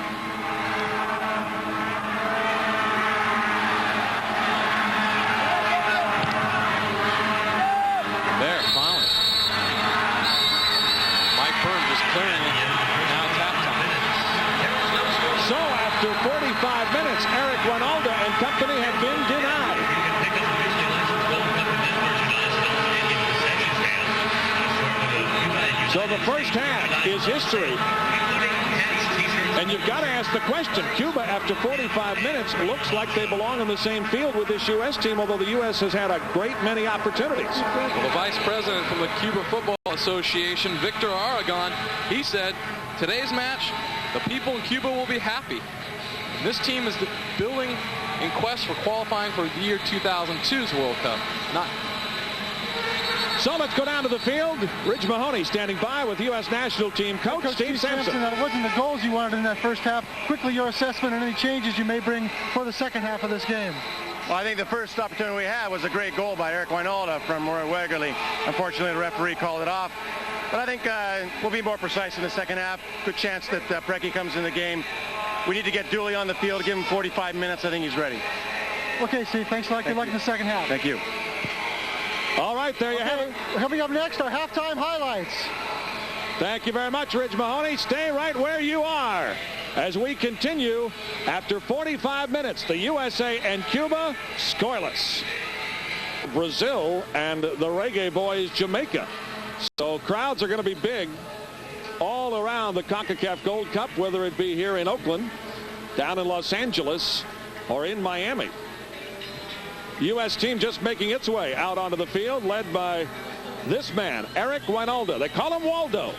There, finally. Mike Burns just clearing it. Now it's halftime. So after 45 minutes, Eric Winalda and company have been denied. So the first half is history. And you've got to ask the question, Cuba, after 45 minutes, looks like they belong in the same field with this U.S. team, although the U.S. has had a great many opportunities. Well, the vice president from the Cuba Football Association, Victor Aragon, he said, today's match, the people in Cuba will be happy. And this team is building in quest for qualifying for the year 2002's World Cup. So let's go down to the field. Ridge Mahoney standing by with U.S. national team coach Steve Sampson. That wasn't the goals you wanted in that first half. Quickly, your assessment and any changes you may bring for the second half of this game. Well, I think the first opportunity we had was a great goal by Eric Wynalda from Roy Wegerle. Unfortunately, the referee called it off. But I think we'll be more precise in the second half. Good chance that Preki comes in the game. We need to get Dooley on the field, give him 45 minutes. I think he's ready. Okay, Steve, thanks a lot. Good luck in the second half. Thank you. All right, there you have it. Coming up next, our halftime highlights. Thank you very much, Ridge Mahoney. Stay right where you are as we continue after 45 minutes. The USA and Cuba scoreless. Brazil and the Reggae Boys, Jamaica. So crowds are going to be big all around the Concacaf Gold Cup, whether it be here in Oakland, down in Los Angeles, or in Miami. U.S. team just making its way out onto the field, led by this man, Eric Wynalda. They call him Waldo.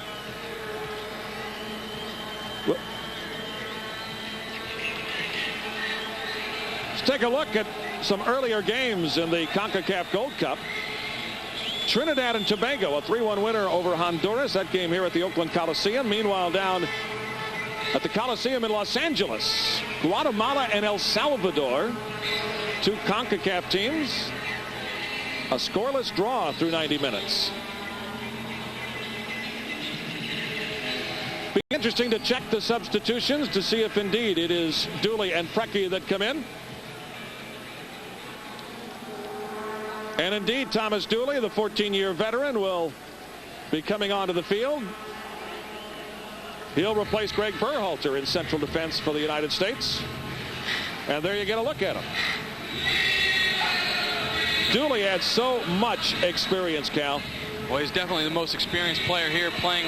Let's take a look at some earlier games in the Concacaf Gold Cup. Trinidad and Tobago, a 3-1 winner over Honduras. That game here at the Oakland Coliseum. Meanwhile, down at the Coliseum in Los Angeles, Guatemala and El Salvador, two CONCACAF teams, a scoreless draw through 90 minutes. Be interesting to check the substitutions to see if indeed it is Dooley and Preki that come in. And indeed, Thomas Dooley, the 14-year veteran, will be coming onto the field. He'll replace Greg Berhalter in central defense for the United States. And there you get a look at him. Dooley had so much experience, Cal. Well, he's definitely the most experienced player here, playing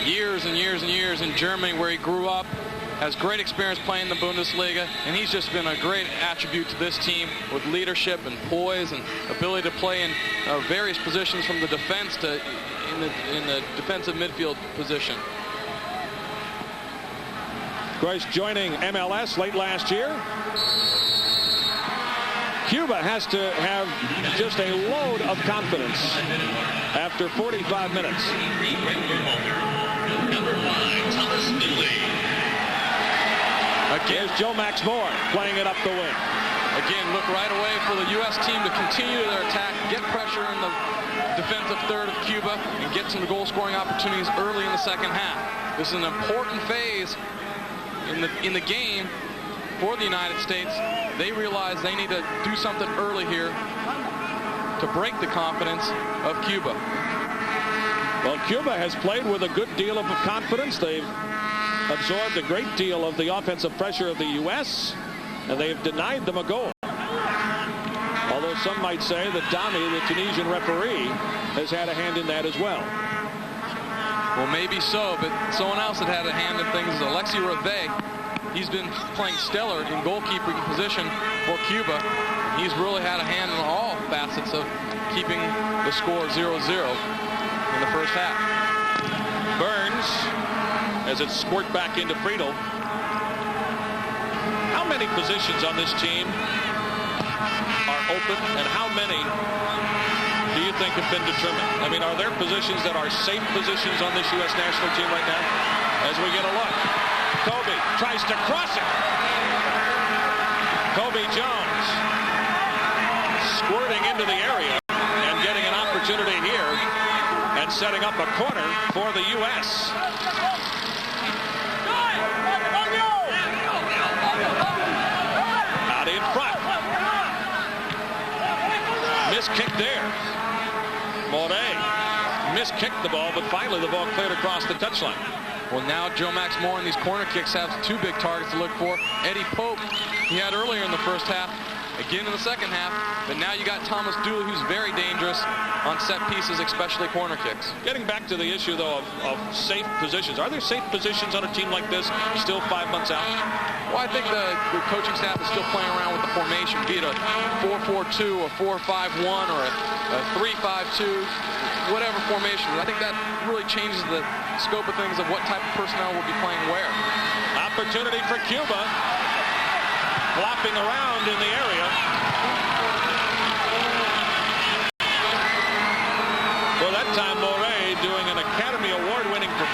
years and years and years in Germany where he grew up. Has great experience playing the Bundesliga, and he's just been a great attribute to this team with leadership and poise and ability to play in various positions from the defense to in the defensive midfield position. Of course, joining MLS late last year. Cuba has to have just a load of confidence after 45 minutes. Number 5, Thomas Dooley. Again, Joe Max Moore playing it up the wing. Again, look right away for the U.S. team to continue their attack, get pressure in the defensive third of Cuba, and get some goal-scoring opportunities early in the second half. This is an important phase in the game for the United States. They realize they need to do something early here to break the confidence of Cuba. Well, Cuba has played with a good deal of confidence. They've absorbed a great deal of the offensive pressure of the U.S., and they've denied them a goal. Although some might say that Dami, the Tunisian referee, has had a hand in that as well. Well, maybe so, but someone else that had a hand in things is Alexi Reve. He's been playing stellar in goalkeeping position for Cuba. He's really had a hand in all facets of keeping the score 0-0 in the first half. Burns, as it's squirt back into Friedel. How many positions on this team are open, and how many do you think have been determined? I mean, are there positions that are safe positions on this U.S. national team right now? As we get a look, Kobe tries to cross it. Kobe Jones squirting into the area and getting an opportunity here and setting up a corner for the U.S. Out in front. Miss kick there. Moret miskicked the ball, but finally the ball cleared across the touchline. Well, now Joe Max Moore in these corner kicks has two big targets to look for. Eddie Pope, he had earlier in the first half, again in the second half, but now you got Thomas Dooley, who's very dangerous on set pieces, especially corner kicks. Getting back to the issue, though, of safe positions. Are there safe positions on a team like this still 5 months out? Well, I think the coaching staff is still playing around with the formation, be it a 4-4-2 or 4-5-1 or a 3-5-2, whatever formation. I think that really changes the scope of things of what type of personnel will be playing where. Opportunity for Cuba. Flopping around in the area.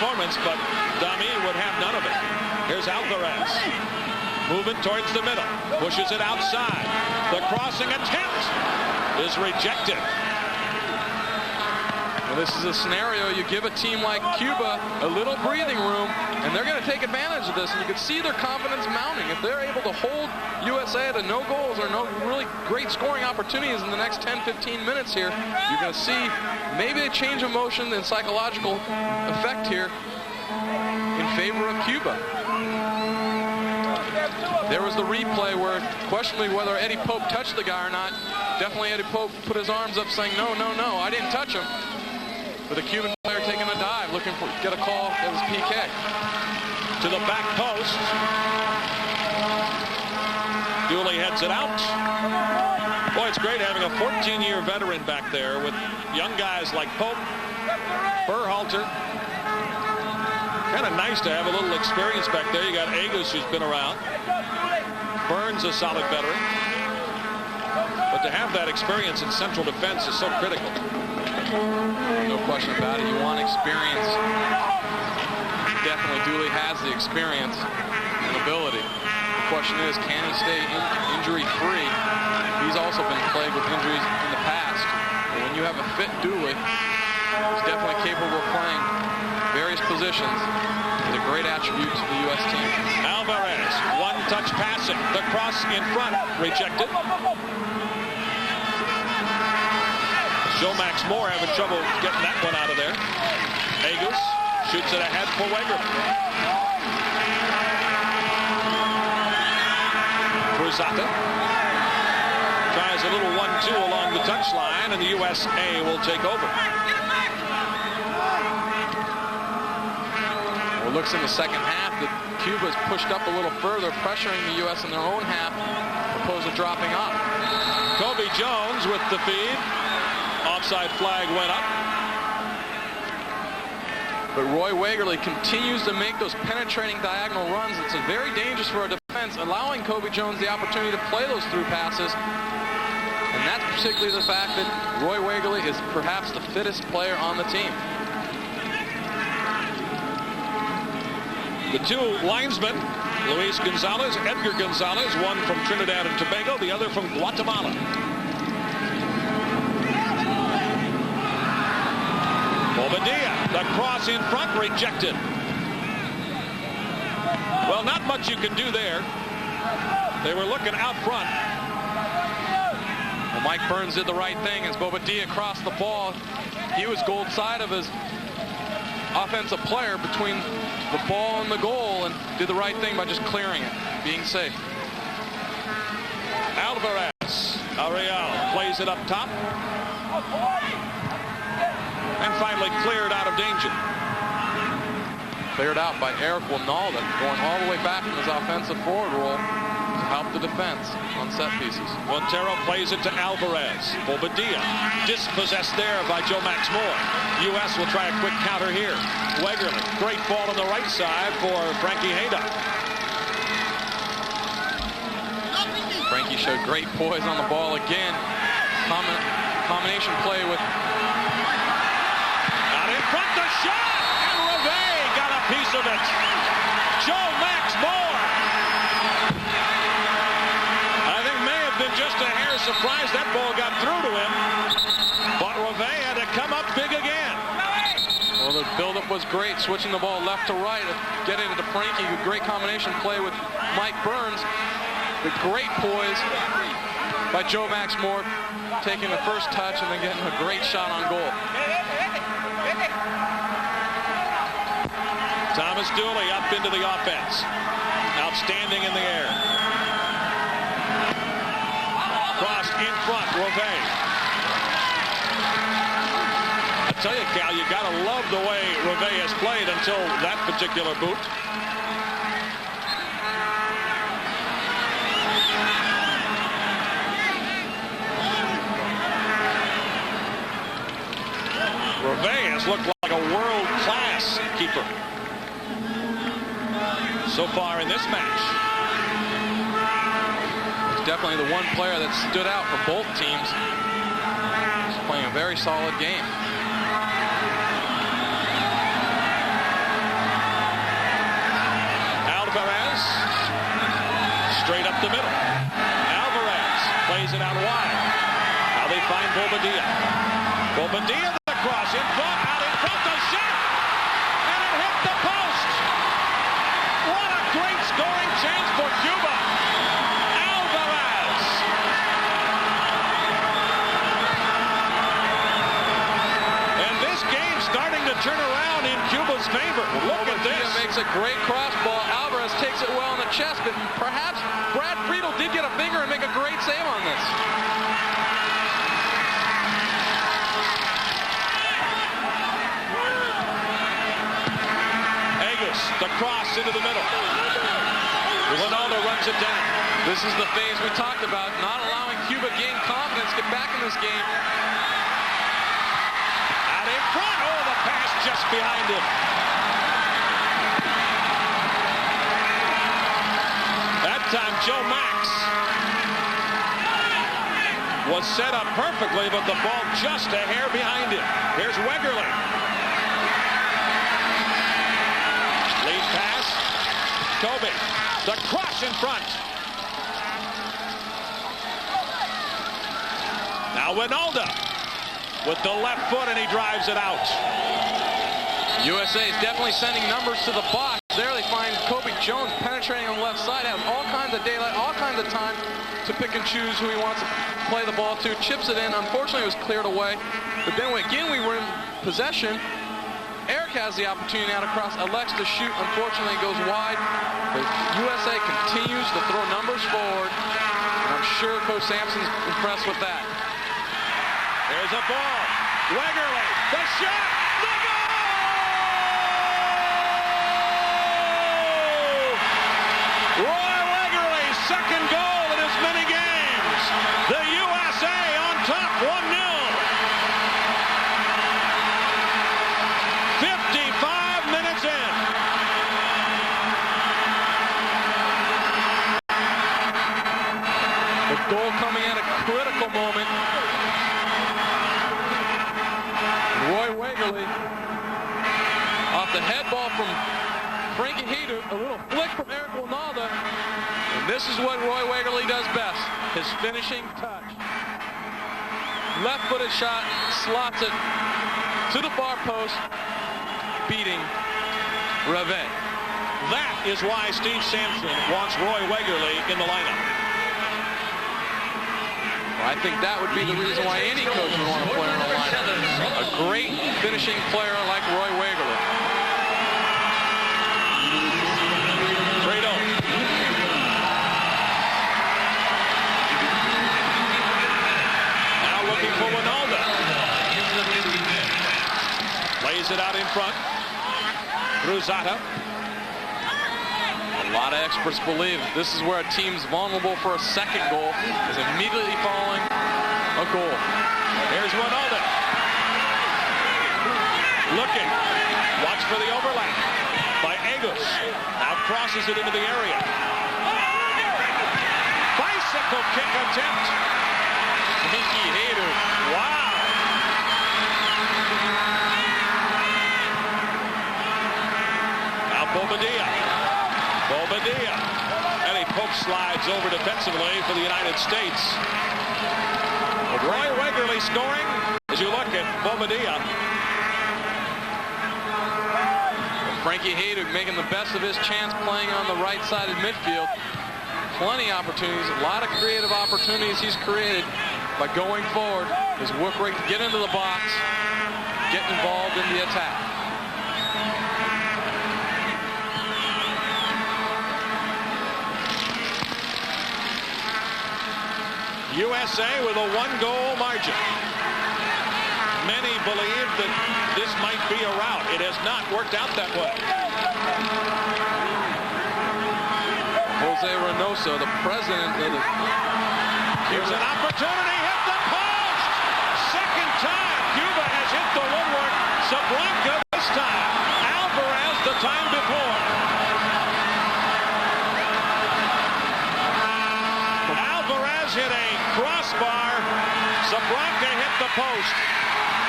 performance, but Dami would have none of it. Here's Alvarez. Moving towards the middle. Pushes it outside. The crossing attempt is rejected. Well, this is a scenario you give a team like Cuba a little breathing room, and they're going to take advantage of this. And you can see their confidence mounting. If they're able to hold USA to no goals or no really great scoring opportunities in the next 10-15 minutes here, you're going to see maybe a change of motion and psychological effect here in favor of Cuba. There was the replay where questionably whether Eddie Pope touched the guy or not. Definitely Eddie Pope put his arms up saying, no, no, no, I didn't touch him. With a Cuban player taking a dive, looking for get a call. It was PK. To the back post. Dooley heads it out. Boy, it's great having a 14-year veteran back there with young guys like Pope, Berhalter. Kind of nice to have a little experience back there. You got Agus, who's been around. Burns, a solid veteran. But to have that experience in central defense is so critical. No question about it. You want experience. Definitely Dooley has the experience and ability. The question is, can he stay injury-free? He's also been plagued with injuries in the past. And when you have a fit Dooley, he's definitely capable of playing various positions. It's a great attribute to the U.S. team. Alvarez, one-touch passing. The cross in front, rejected. Joe Max Moore having trouble getting that one out of there. Agus shoots it ahead for Wegerman. Cruzata tries a little 1-2 along the touchline, and the USA will take over. Well, it looks in the second half that Cuba's pushed up a little further, pressuring the U.S. in their own half, opposed to dropping off. Kobe Jones with the feed. Offside flag went up. But Roy Wegerle continues to make those penetrating diagonal runs. It's very dangerous for a defense, allowing Kobe Jones the opportunity to play those through passes. And that's particularly the fact that Roy Wegerle is perhaps the fittest player on the team. The two linesmen, Luis Gonzalez, Edgar Gonzalez, one from Trinidad and Tobago, the other from Guatemala. Bobadilla, the cross in front, rejected. Well, not much you can do there. They were looking out front. Well, Mike Burns did the right thing as Bobadilla crossed the ball. He was goal side of his offensive player between the ball and the goal, and did the right thing by just clearing it, being safe. Alvarez, Ariel plays it up top. And finally cleared out of danger. Cleared out by Eric Winalda, going all the way back from his offensive forward role to help the defense on set pieces. Montero plays it to Alvarez. Bobadilla dispossessed there by Joe Max Moore. U.S. will try a quick counter here. Wegerle, great ball on the right side for Frankie Haydock. Frankie showed great poise on the ball again. Combination play with front the shot, and Reve got a piece of it. Joe Max Moore. I think may have been just a hair surprised that ball got through to him. But Reve had to come up big again. Well, the buildup was great, switching the ball left to right, getting it to Frankie. Great combination play with Mike Burns. The great poise by Joe Max Moore, taking the first touch and then getting a great shot on goal. Thomas Dooley up into the offense. Outstanding in the air. Crossed in front, Reve. I tell you, Cal, you got to love the way Reve has played until that particular boot. Reve has looked like a world-class keeper so far in this match. He's definitely the one player that stood out for both teams. He's playing a very solid game. Bobadilla. Bobadilla, the cross in front, out in front, the shot, and it hit the post. What a great scoring chance for Cuba. Alvarez. And this game starting to turn around in Cuba's favor. Look at this. Makes a great cross ball. Alvarez takes it well in the chest, but perhaps Brad Friedel did get a finger and make a great save on this. The cross into the middle. Ronaldo runs it down. This is the phase we talked about, not allowing Cuba gain confidence, get back in this game. Out in front. Oh, the pass just behind him. That time, Joe Max was set up perfectly, but the ball just a hair behind him. Here's Wegerle. Lead pass. Kobe. The cross in front. Now Ronaldo with the left foot, and he drives it out. USA is definitely sending numbers to the box. There they find Kobe Jones penetrating on the left side, has all kinds of daylight, all kinds of time to pick and choose who he wants to play the ball to. Chips it in. Unfortunately, it was cleared away. But then again, we were in possession. Eric has the opportunity now to cross, elects to shoot. Unfortunately, it goes wide. But USA continues to throw numbers forward. And I'm sure Coach Sampson's impressed with that. There's a ball. Wegerle, the shot, the goal! Roy Wegerle's second goal in as many games. The USA on top, 1-0. 55 minutes in. The goal coming at a critical moment. Roy Wegerle off the head ball from Frankie Hayter, a little flick from Eric Ronaldo. And this is what Roy Wegerle does best, his finishing touch. Left-footed shot, slots it to the far post, beating Reve. That is why Steve Sampson wants Roy Wegerle in the lineup. I think that would be the reason why any coach would want to play in the lineup. A great finishing player like Roy Wegerle. Fredo. Now looking for Ronaldo. Lays it out in front. Cruzata. A lot of experts believe this is where a team's vulnerable for a second goal, is immediately following a goal. Here's Ronaldo. Looking. Watch for the overlap by Agus. Now crosses it into the area. Bicycle kick attempt. Mickey Hayter. Wow. Now Bobadilla. Bobadilla. And he poke slides over defensively for the United States. Roy Wegerle scoring as you look at Bobadilla. Frankie Hayter making the best of his chance playing on the right side of midfield. Plenty of opportunities, a lot of creative opportunities he's created by going forward. His work rate to get into the box, get involved in the attack. USA with a 1-goal margin. Many believe that this might be a rout. It has not worked out that way. Jose Reynoso, the president of the... Here's an opportunity, hit the post! Second time Cuba has hit the woodwork. Sabranca this time. Alvarez the time before. Alvarez hit a crossbar. Sabranca hit the post.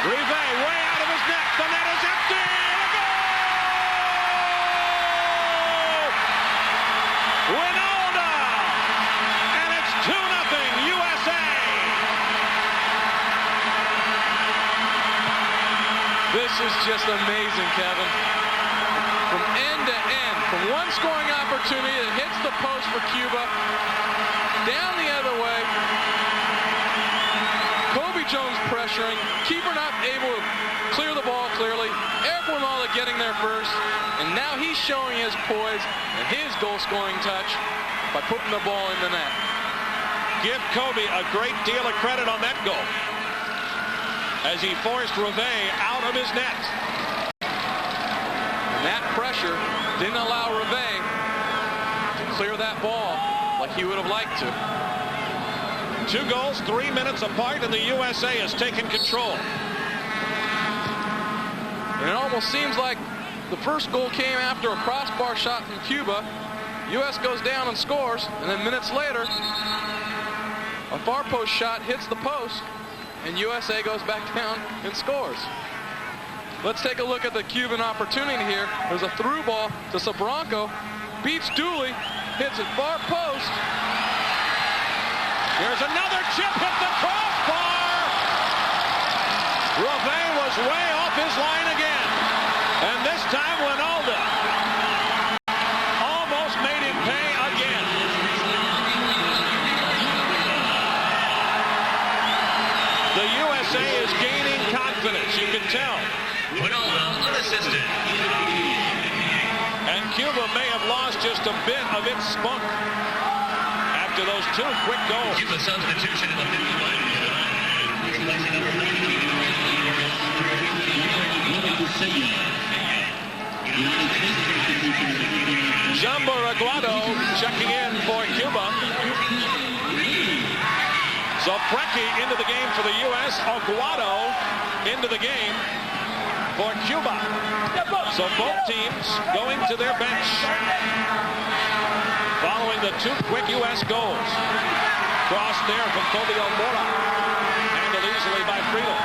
Rive way out of his net. The net is empty. A goal! Ronaldo! And it's 2-0 USA. This is just amazing, Kevin. From end to end, from one scoring opportunity that hits the post for Cuba, down the other way. Kobe Jones pressuring, keeper not able to clear the ball clearly. Eric Winola getting there first, and now he's showing his poise and his goal-scoring touch by putting the ball in the net. Give Kobe a great deal of credit on that goal, as he forced Reve out of his net. And that pressure didn't allow Reve to clear that ball like he would have liked to. 2 goals, 3 minutes apart, and the USA has taken control. And it almost seems like the first goal came after a crossbar shot from Cuba. U.S. goes down and scores, and then minutes later, a far post shot hits the post, and USA goes back down and scores. Let's take a look at the Cuban opportunity here. There's a through ball to Sabranco, beats Dooley, hits it far post. Here's another chip, hit the crossbar. Reve was way off his line again. And this time Winola almost made him pay again. The USA is gaining confidence, you can tell. Winola unassisted. And Cuba may have lost just a bit of its spunk after those 2 quick goals. Cuba substitution in the 51st minute. Replacing number 19. Jumbo Aguado checking in for Cuba. So Preki into the game for the U.S. Aguado into the game for Cuba. So both teams going to their bench following the 2 quick U.S. goals. Cross there from Fabio Mora. Handled easily by Friedel.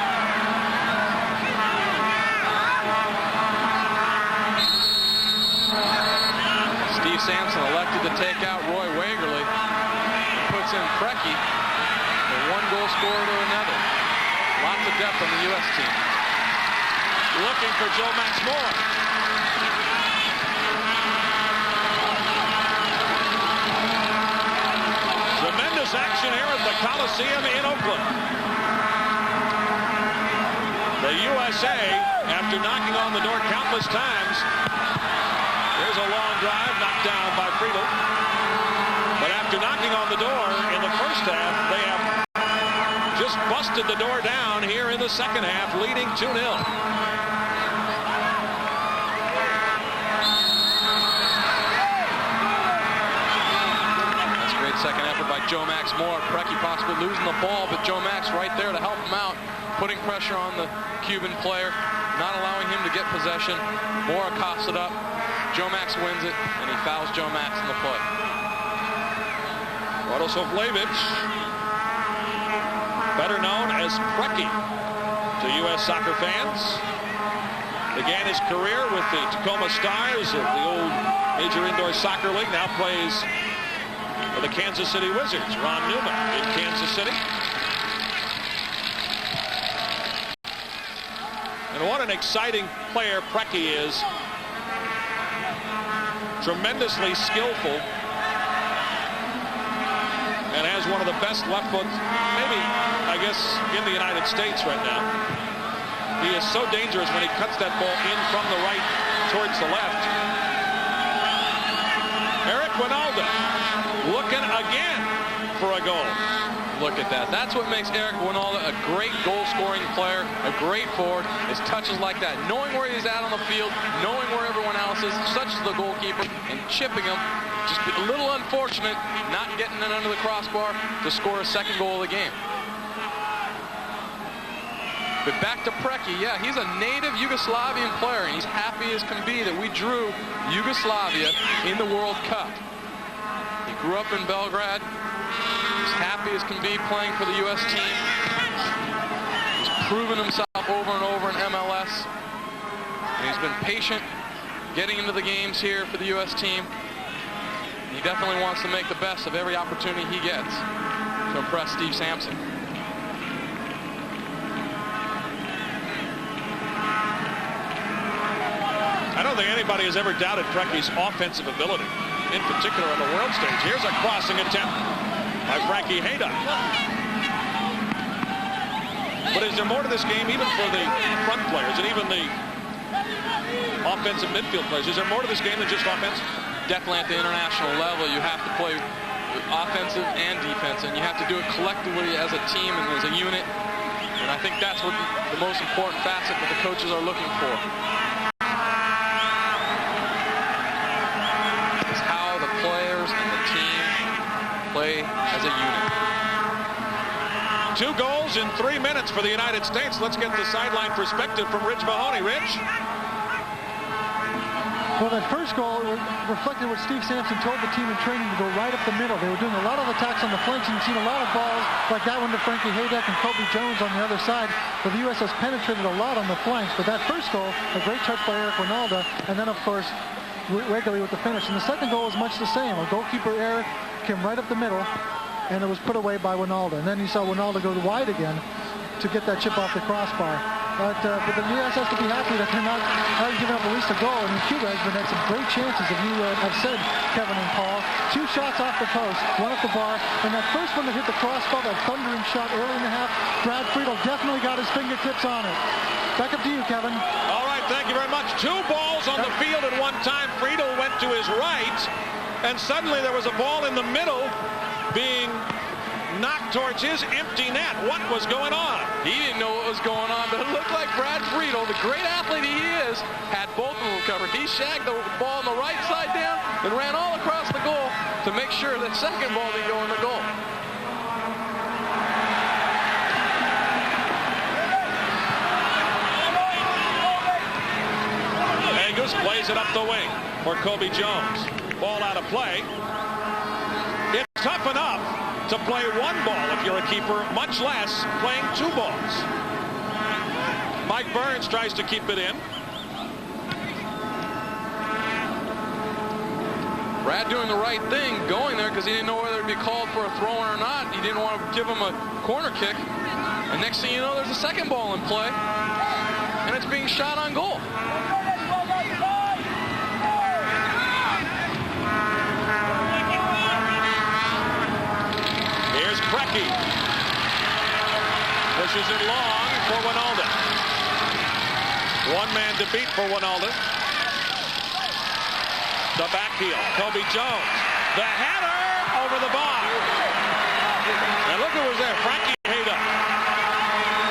Steve Sampson elected to take out Roy Wagerly and puts in Preki, from 1 goal scorer to another. Lots of depth on the U.S. team. Looking for Joe Max Moore. Tremendous action here at the Coliseum in Oakland. The USA, after knocking on the door countless times, there's a long drive knocked down by Friedel. But after knocking on the door in the first half, they have just busted the door down here in the second half, leading 2-0. Second effort by Joe Max Moore. Preki possibly losing the ball, but Joe Max right there to help him out, putting pressure on the Cuban player, not allowing him to get possession. Moore accosted up. Joe Max wins it, and he fouls Joe Max in the play. Radoslavljevic, better known as Preki to U.S. soccer fans, began his career with the Tacoma Stars of the old Major Indoor Soccer League, now plays for the Kansas City Wizards. Ron Newman in Kansas City. And what an exciting player Preki is. Tremendously skillful. And has one of the best left foot, maybe, I guess, in the United States right now. He is so dangerous when he cuts that ball in from the right towards the left. Eric Winola looking again for a goal. Look at that. That's what makes Eric Winola a great goal-scoring player, a great forward, is touches like that. Knowing where he's at on the field, knowing where everyone else is, such as the goalkeeper, and chipping him. Just a little unfortunate not getting it under the crossbar to score a second goal of the game. But back to Preki. Yeah, he's a native Yugoslavian player, and he's happy as can be that we drew Yugoslavia in the World Cup. He grew up in Belgrade. He's happy as can be playing for the U.S. team. He's proven himself over and over in MLS. And he's been patient getting into the games here for the U.S. team. He definitely wants to make the best of every opportunity he gets to impress Steve Sampson. don't think anybody has ever doubted Precky's offensive ability, in particular on the world stage. Here's a crossing attempt by Frankie Haydock. But is there more to this game, even for the front players and even the offensive midfield players? Is there more to this game than just offense? Definitely at the international level, you have to play offensive and defense, and you have to do it collectively as a team and as a unit. And I think that's what the most important facet that the coaches are looking for. Is how the players and the team play as a unit. 2 goals in 3 minutes for the United States. Let's get the sideline perspective from Rich Mahoney. Rich? Well, that first goal reflected what Steve Sampson told the team in training to go right up the middle. They were doing a lot of attacks on the flanks, and you've seen a lot of balls like that one to Frankie Haydock and Kobe Jones on the other side. But the U.S. has penetrated a lot on the flanks. But that first goal, a great touch by Eric Winalda, and then, of course, Wegley with the finish. And the second goal was much the same. A goalkeeper error came right up the middle, and it was put away by Winalda. And then you saw Winalda go wide again to get that chip off the crossbar. But the U.S. has to be happy that they're not giving up at least a goal. I mean, Cuba has been had some great chances, as you have said, Kevin and Paul. 2 shots off the post, 1 at the bar, and that first one that hit the crossbar, that thundering shot early in the half, Brad Friedel definitely got his fingertips on it. Back up to you, Kevin. All right, thank you very much. 2 balls on the field at one time. Friedel went to his right, and suddenly there was a ball in the middle being knocked towards his empty net. What was going on? He didn't know what was going on, but it looked like Brad Friedel, the great athlete he is, had both of them covered. He shagged the ball on the right side down and ran all across the goal to make sure that second ball didn't go in the goal. Angus plays it up the wing for Kobe Jones. Ball out of play. It's tough enough to play 1 ball if you're a keeper, much less playing 2 balls. Mike Burns tries to keep it in. Brad doing the right thing, going there because he didn't know whether it'd be called for a throw-in or not. He didn't want to give him a corner kick. And next thing you know, there's a second ball in play, and it's being shot on goal. Here's Brecky. Pushes it long for Winalda. 1 man to beat for Winalda. The back heel. Kobe Jones. The header over the bar. And look who was there. Frankie Haydock.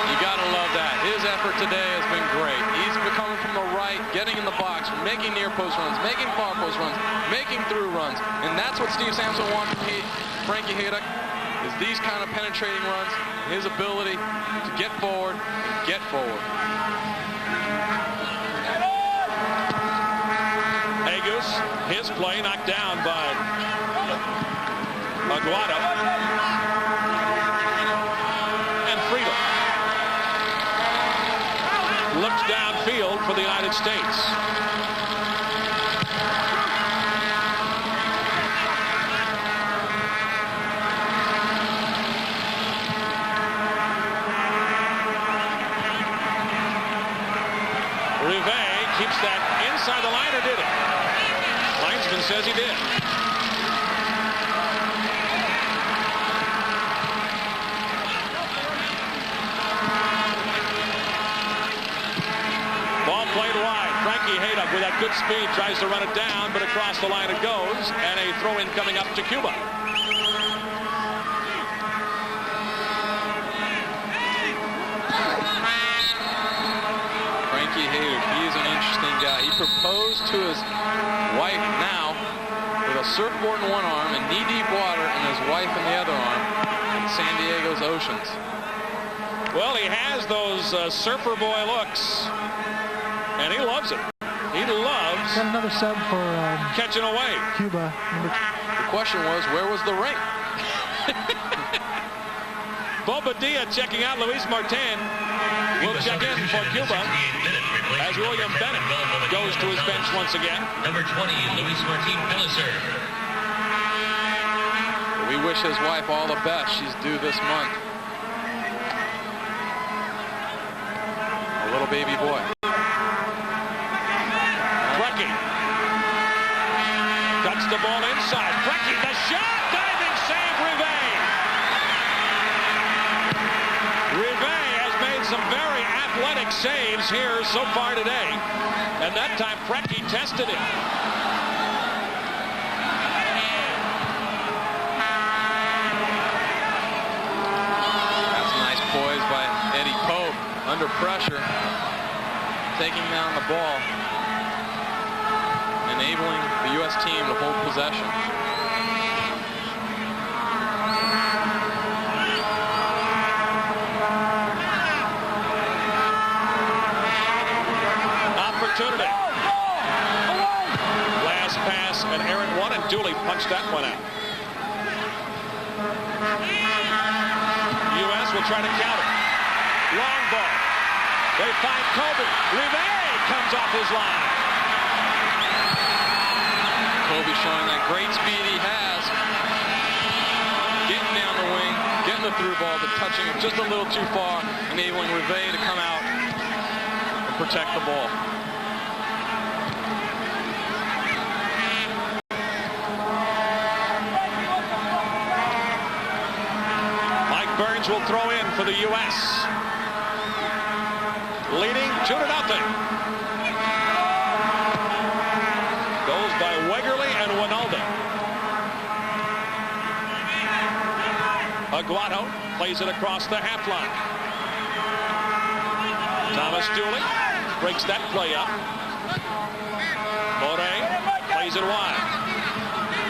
You got to love that. His effort today has been great. He's coming from the right, getting in the box, making near post runs, making far post runs, making through runs. And that's what Steve Sampson wants from Frankie Haydock. Is these kind of penetrating runs, his ability to get forward, Agus, his play knocked down by Aguado. And Friedel looks downfield for the United States. Keeps that inside the line, or did it? Linesman says he did. Ball played wide. Frankie Haydock with that good speed tries to run it down, but across the line it goes, and a throw-in coming up to Cuba. He is an interesting guy. He proposed to his wife now with a surfboard in one arm and knee-deep water and his wife in the other arm in San Diego's oceans. Well, he has those surfer boy looks, and he loves it. He loves got another sub for catching a wave. Cuba. The question was, where was the ring? Bobadilla checking out Luis Martin. Will check in for Cuba as William Bennett goes to his bench once again. Number 20, Luis Martin Pellicer. We wish his wife all the best. She's due this month. A little baby boy. Brecky the ball inside. Brecky, the shot, diving save, Rivet. Rivet has made some very athletic saves here so far today. And that time, Brecky tested it. That's a nice poise by Eddie Pope under pressure, taking down the ball, enabling the U.S. team to hold possession. Opportunity. Last pass, and Aaron won, and Dooley punched that one out. U.S. will try to counter. Long ball. They find Kobe. Rivet comes off his line. Kobe showing that great speed he has. Getting down the wing, getting the through ball, but touching it just a little too far, enabling Rivet to come out and protect the ball. Mike Burns will throw in for the U.S. Leading 2-0. Goes by Wegerle and Winalda. Aguado plays it across the half line. Thomas Dooley breaks that play up. Morey plays it wide.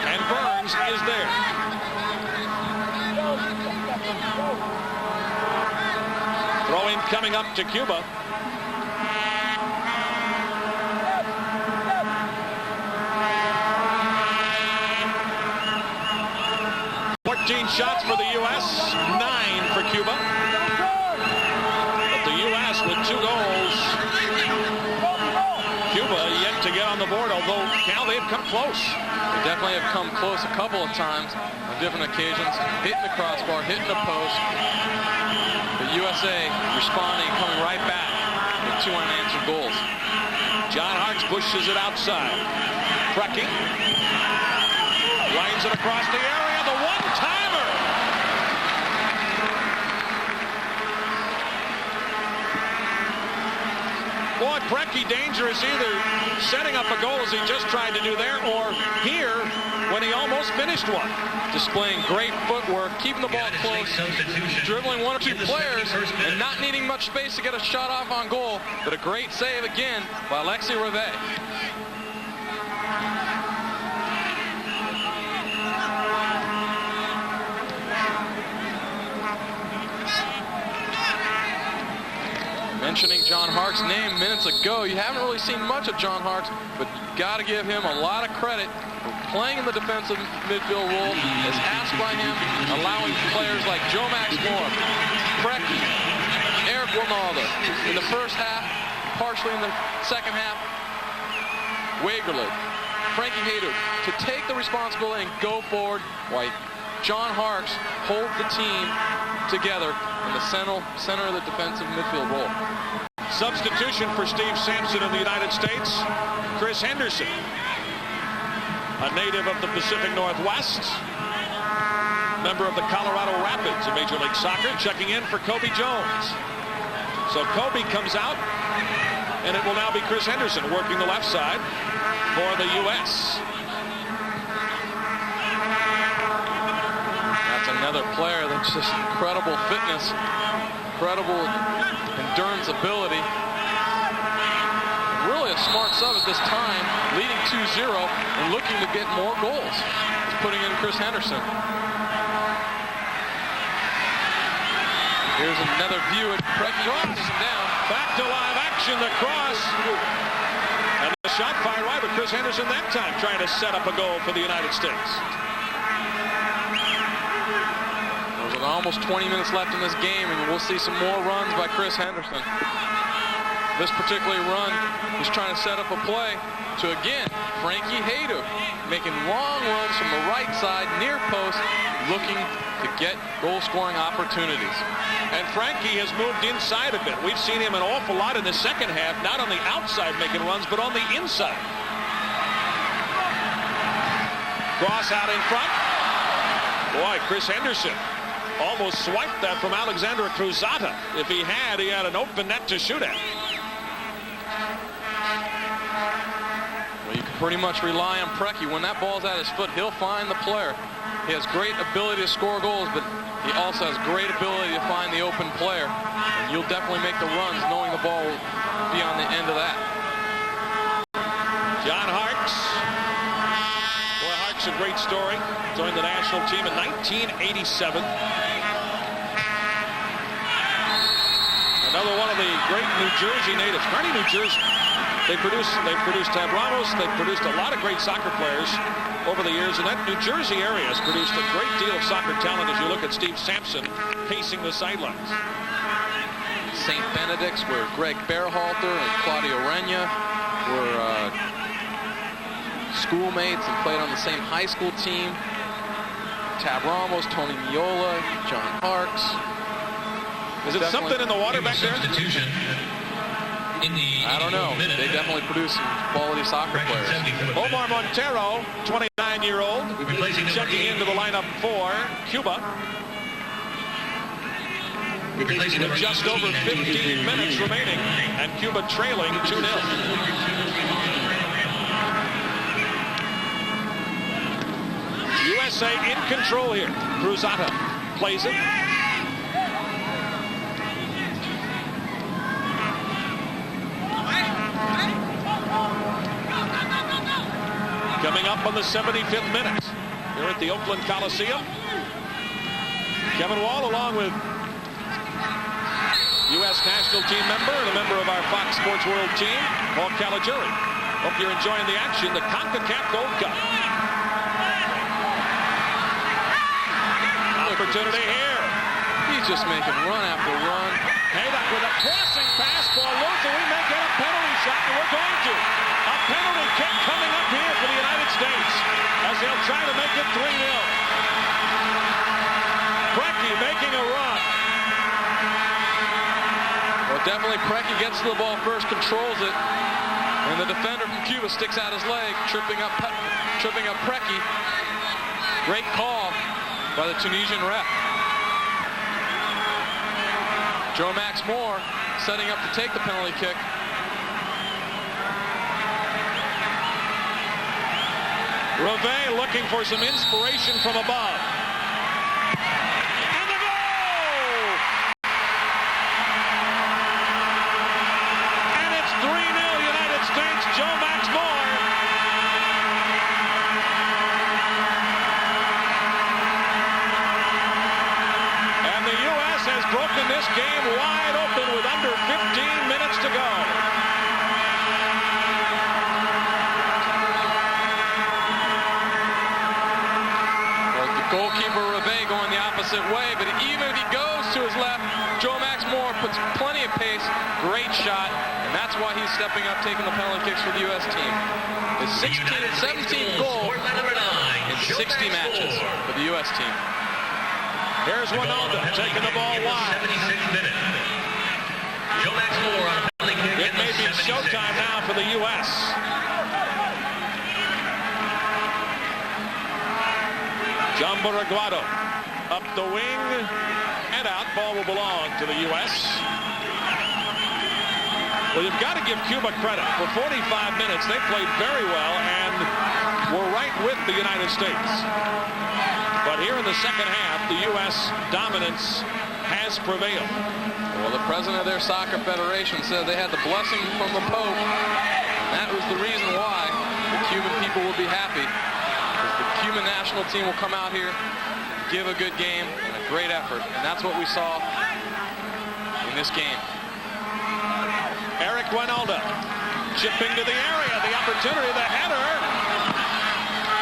And Burns is there. Throw in coming up to Cuba. 14 shots for the U.S., 9 for Cuba. But the U.S. with 2 goals. Cuba yet to get on the board, although Cal, they've come close. They definitely have come close a couple of times on different occasions, hitting the crossbar, hitting the post. The USA responding, coming right back with 2 unanswered goals. John Hartz pushes it outside. Brecky lines it across the area. The one-timer. Boy, Brecky dangerous, either setting up a goal as he just tried to do there, or here when he almost finished one. Displaying great footwork, keeping the ball close, dribbling 1 or 2 players, and not needing much space to get a shot off on goal, but a great save again by Alexis Rivet. Mentioning John Hart's name minutes ago, you haven't really seen much of John Hart, but you've got to give him a lot of credit for playing in the defensive midfield role, as asked by him, allowing players like Joe Max Moore, Brecky, Eric Winalda in the first half, partially in the second half, Wegerle, Frankie Haydock, to take the responsibility and go forward while John Hartz holds the team together in the center of the defensive midfield role. Substitution for Steve Sampson in the United States, Chris Henderson, a native of the Pacific Northwest, member of the Colorado Rapids in Major League Soccer, checking in for Kobe Jones. So Kobe comes out, and it will now be Chris Henderson working the left side for the U.S. That's another player that's just incredible fitness, incredible endurance ability. Really a smart sub at this time, leading 2-0 and looking to get more goals. He's putting in Chris Henderson. Here's another view at Brecky down. Back to live action, the cross. And the shot fired wide, but Chris Henderson that time trying to set up a goal for the United States. There's almost 20 minutes left in this game, and we'll see some more runs by Chris Henderson. This particular run, he's trying to set up a play to, again, Frankie Haydock, making long runs from the right side, near post, looking to get goal-scoring opportunities. And Frankie has moved inside a bit. We've seen him an awful lot in the second half, not on the outside making runs, but on the inside. Cross out in front. Boy, Chris Henderson almost swiped that from Alexander Cruzata. If he had an open net to shoot at. Well, you can pretty much rely on Preki. When that ball's at his foot, he'll find the player. He has great ability to score goals, but he also has great ability to find the open player. And you'll definitely make the runs knowing the ball will be on the end of that. John Harkes. Boy, Harkes a great story. Joined the national team in 1987. Another one of the great New Jersey natives. Kearney, New Jersey. They produced Tab Ramos. They've produced a lot of great soccer players over the years, and that New Jersey area has produced a great deal of soccer talent as you look at Steve Sampson pacing the sidelines. St. Benedict's, where Greg Berhalter and Claudio Reyna were schoolmates and played on the same high school team. Tab Ramos, Tony Miola, John Harkes. Is it something in the water back there? I don't know. They definitely produce some quality soccer players. Omar Montero, 29-year-old, checking into the lineup for Cuba. With just over 15 minutes remaining, and Cuba trailing 2-0. USA in control here. Cruzata plays it. Coming up on the 75th minute here at the Oakland Coliseum. Kevin Wall along with U.S. national team member and a member of our Fox Sports World team, Paul Caligiuri. Hope you're enjoying the action, the Concacaf Gold Cup. Opportunity here. He's just making run after run. Haydock with a crossing pass for Luther. We may get a penalty shot, and we're going to. A penalty kick coming up here for the United States as they'll try to make it 3-0. Preki making a run. Well, definitely Preki gets to the ball first, controls it, and the defender from Cuba sticks out his leg, tripping up Preki. Great call by the Tunisian ref. Joe Max Moore setting up to take the penalty kick. Reve looking for some inspiration from above. And the goal! And it's 3-0 United States. Joe Max Moore. And the U.S. has broken this game wide open with under 15 minutes to go. Goalkeeper Reve going the opposite way, but even if he goes to his left, Joe Max Moore puts plenty of pace. Great shot, and that's why he's stepping up, taking the penalty kicks for the U.S. team. His 16th and 17th goal in 60 matches for the U.S. team. Here's Winalda taking the ball wide. It may be showtime now for the U.S. John Buraguado up the wing and out. Ball will belong to the U.S. Well, you've got to give Cuba credit. For 45 minutes, they played very well and were right with the United States. But here in the second half, the U.S. dominance has prevailed. Well, the president of their soccer federation said they had the blessing from the Pope. And that was the reason why the Cuban people will be happy. The Cuban national team will come out here, give a good game, and a great effort. And that's what we saw in this game. Eric Winalda chipping to the area. The opportunity, the header.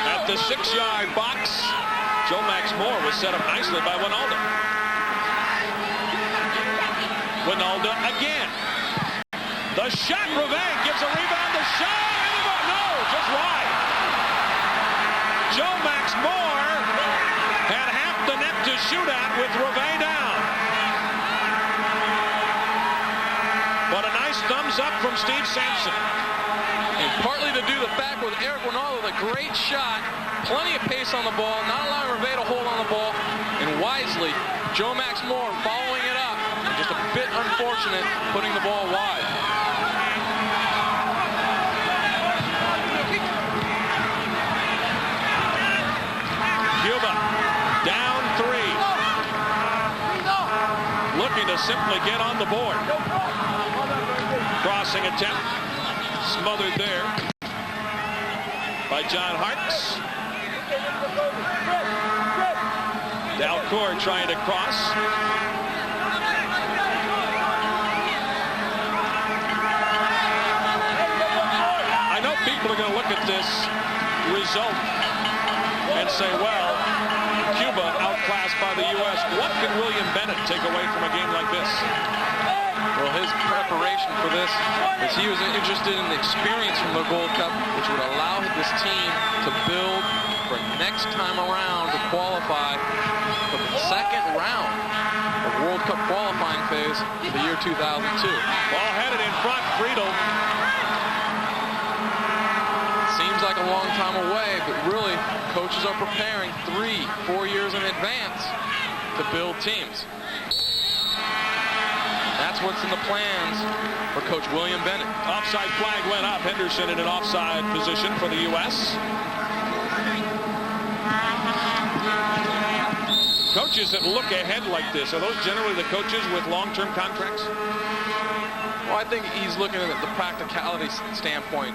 At the 6-yard box, Joe Max Moore was set up nicely by Winalda. Winalda again. The shot, Reve gives a rebound. The shot, no, just wide. Joe Max Moore had half the net to shoot at with Reve down. But a nice thumbs up from Steve Sampson. And partly to do the fact with Eric Winalda, a great shot, plenty of pace on the ball, not allowing Reve to hold on the ball, and wisely, Joe Max Moore following it up. Just a bit unfortunate putting the ball wide. Cuba down 3. Looking to simply get on the board. Crossing attempt. Smothered there by John Hartz. Dalcourt trying to cross. I know people are going to look at this result and say, well, Cuba outclassed by the U.S. What can William Bennett take away from a game like this? Well, his preparation for this is he was interested in the experience from the Gold Cup, which would allow this team to build for next time around to qualify for the second round of World Cup qualifying phase for the year 2002. Ball headed in front, Friedel. Seems like a long time away, but really, coaches are preparing 3-4 years in advance to build teams. That's what's in the plans for Coach William Bennett. Offside flag went up. Henderson in an offside position for the U.S. Coaches that look ahead like this, are those generally the coaches with long-term contracts? Well, I think he's looking at the practicality standpoint.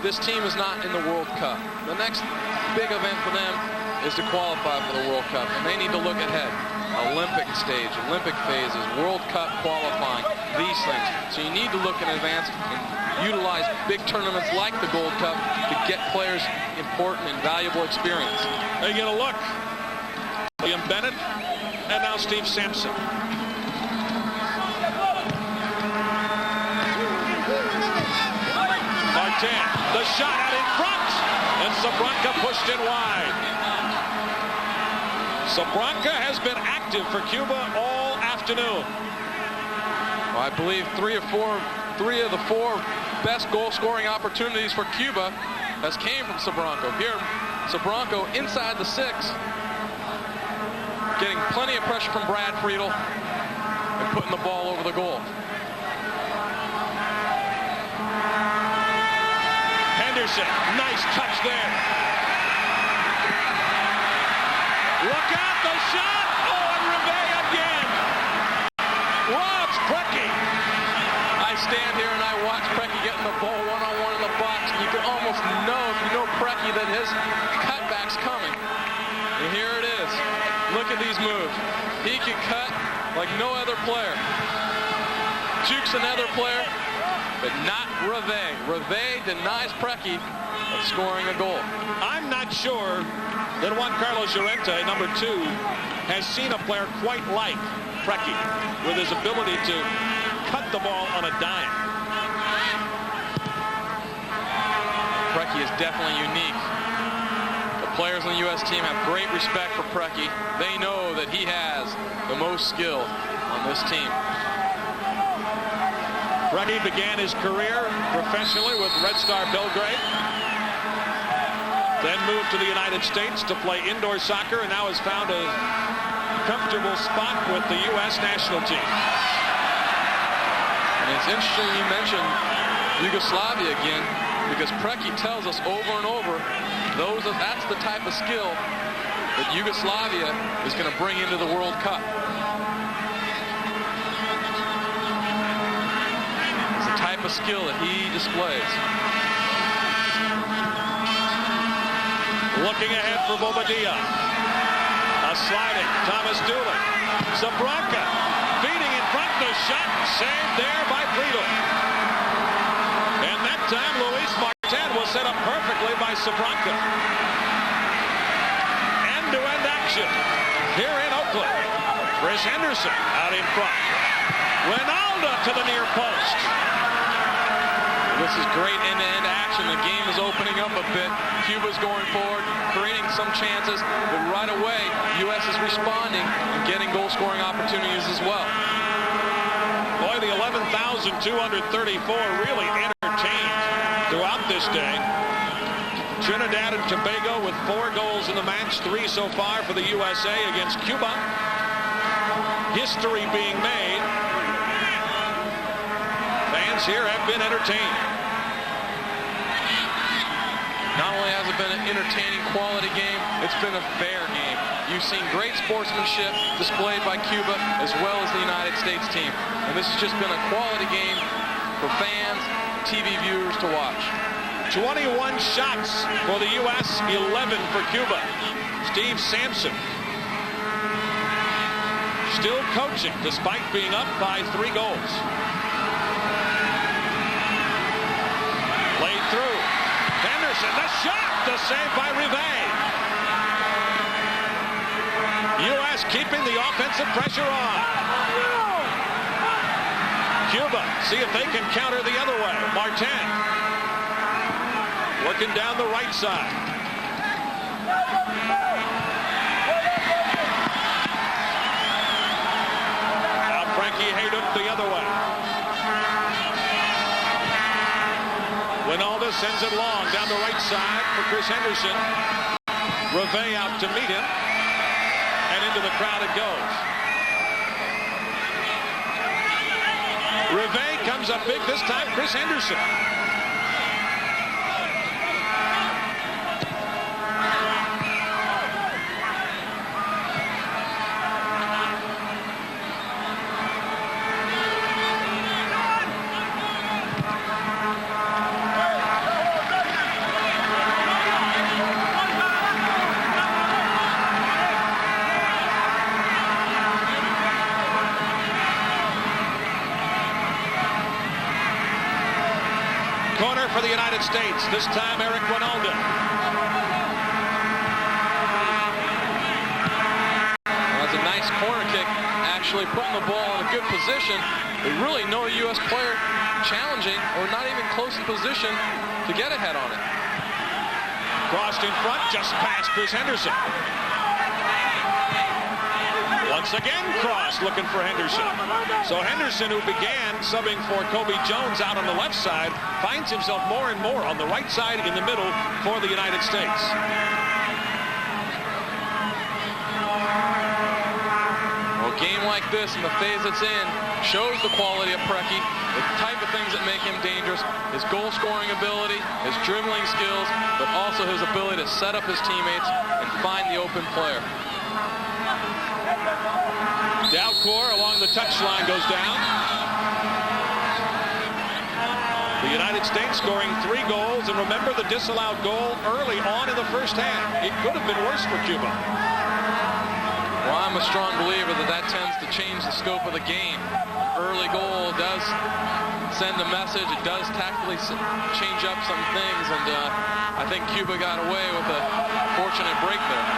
This team is not in the World Cup. The next big event for them is to qualify for the World Cup, and they need to look ahead. Olympic stage, Olympic phases, World Cup qualifying, these things. So you need to look in advance and utilize big tournaments like the Gold Cup to get players important and valuable experience. They get a look. William Bennett and now Steve Sampson. Martin, the shot out in front, and Sabranka pushed it wide. Sabranka has been active for Cuba all afternoon. Well, I believe three of the four best goal-scoring opportunities for Cuba has came from Sabranka. Here, Sabranka inside the 6, getting plenty of pressure from Brad Friedel and putting the ball over the goal. Henderson, nice touch there. Look out, the shot! Oh, and Reve again! Robs Preki. I stand here and I watch Preki getting the ball one-on-one in the box, and you can almost know, if you know Preki, that his cutback's coming. And here it is. Look at these moves. He can cut like no other player. Jukes another player, but not Reve. Reve denies Preki of scoring a goal. I'm not sure that Juan Carlos Llorente, number 2, has seen a player quite like Preki with his ability to cut the ball on a dime. Preki is definitely unique. The players on the U.S. team have great respect for Preki. They know that he has the most skill on this team. Preki began his career professionally with Red Star Belgrade. Then moved to the United States to play indoor soccer, and now has found a comfortable spot with the U.S. national team. And it's interesting you mentioned Yugoslavia again, because Preki tells us over and over, that's the type of skill that Yugoslavia is going to bring into the World Cup. It's the type of skill that he displays. Looking ahead for Bobadilla. A sliding Thomas Doolin. Sabranka feeding in front. The shot saved there by Friedel. And that time Luis Martin was set up perfectly by Sabranka. End-to-end action here in Oakland. Chris Henderson out in front. Ronaldo to the near post. This is great end-to-end action. The game is opening up a bit. Cuba's going forward, creating some chances, but right away, U.S. is responding and getting goal-scoring opportunities as well. Boy, the 11,234 really entertained throughout this day. Trinidad and Tobago with 4 goals in the match, 3 so far for the USA against Cuba. History being made. Fans here have been entertained. Not only has it been an entertaining quality game, it's been a fair game. You've seen great sportsmanship displayed by Cuba as well as the United States team. And this has just been a quality game for fans, TV viewers to watch. 21 shots for the U.S., 11 for Cuba. Steve Sampson still coaching despite being up by 3 goals. Played through. Henderson, the shot, the save by Rivet. U.S. keeping the offensive pressure on. Cuba, see if they can counter the other way. Martin working down the right side. Now Frankie Haydock the other way. Winalda sends it long down the right side for Chris Henderson. Rivet out to meet him. And into the crowd it goes. Rivet comes up big this time. Chris Henderson. Corner for the United States. This time Eric Winalda. That's a nice corner kick, actually putting the ball in a good position. But really no U.S. player challenging or not even close in position to get ahead on it. Crossed in front, just past Chris Henderson. Once again crossed, looking for Henderson. So Henderson, who began subbing for Kobe Jones out on the left side, finds himself more and more on the right side in the middle for the United States. Well, a game like this in the phase it's in shows the quality of Preki, the type of things that make him dangerous, his goal scoring ability, his dribbling skills, but also his ability to set up his teammates and find the open player. Dalcourt along the touchline goes down. The United States scoring 3 goals, and remember the disallowed goal early on in the first half. It could have been worse for Cuba. Well, I'm a strong believer that tends to change the scope of the game. Early goal does send a message. It does tactically change up some things, and I think Cuba got away with a fortunate break there.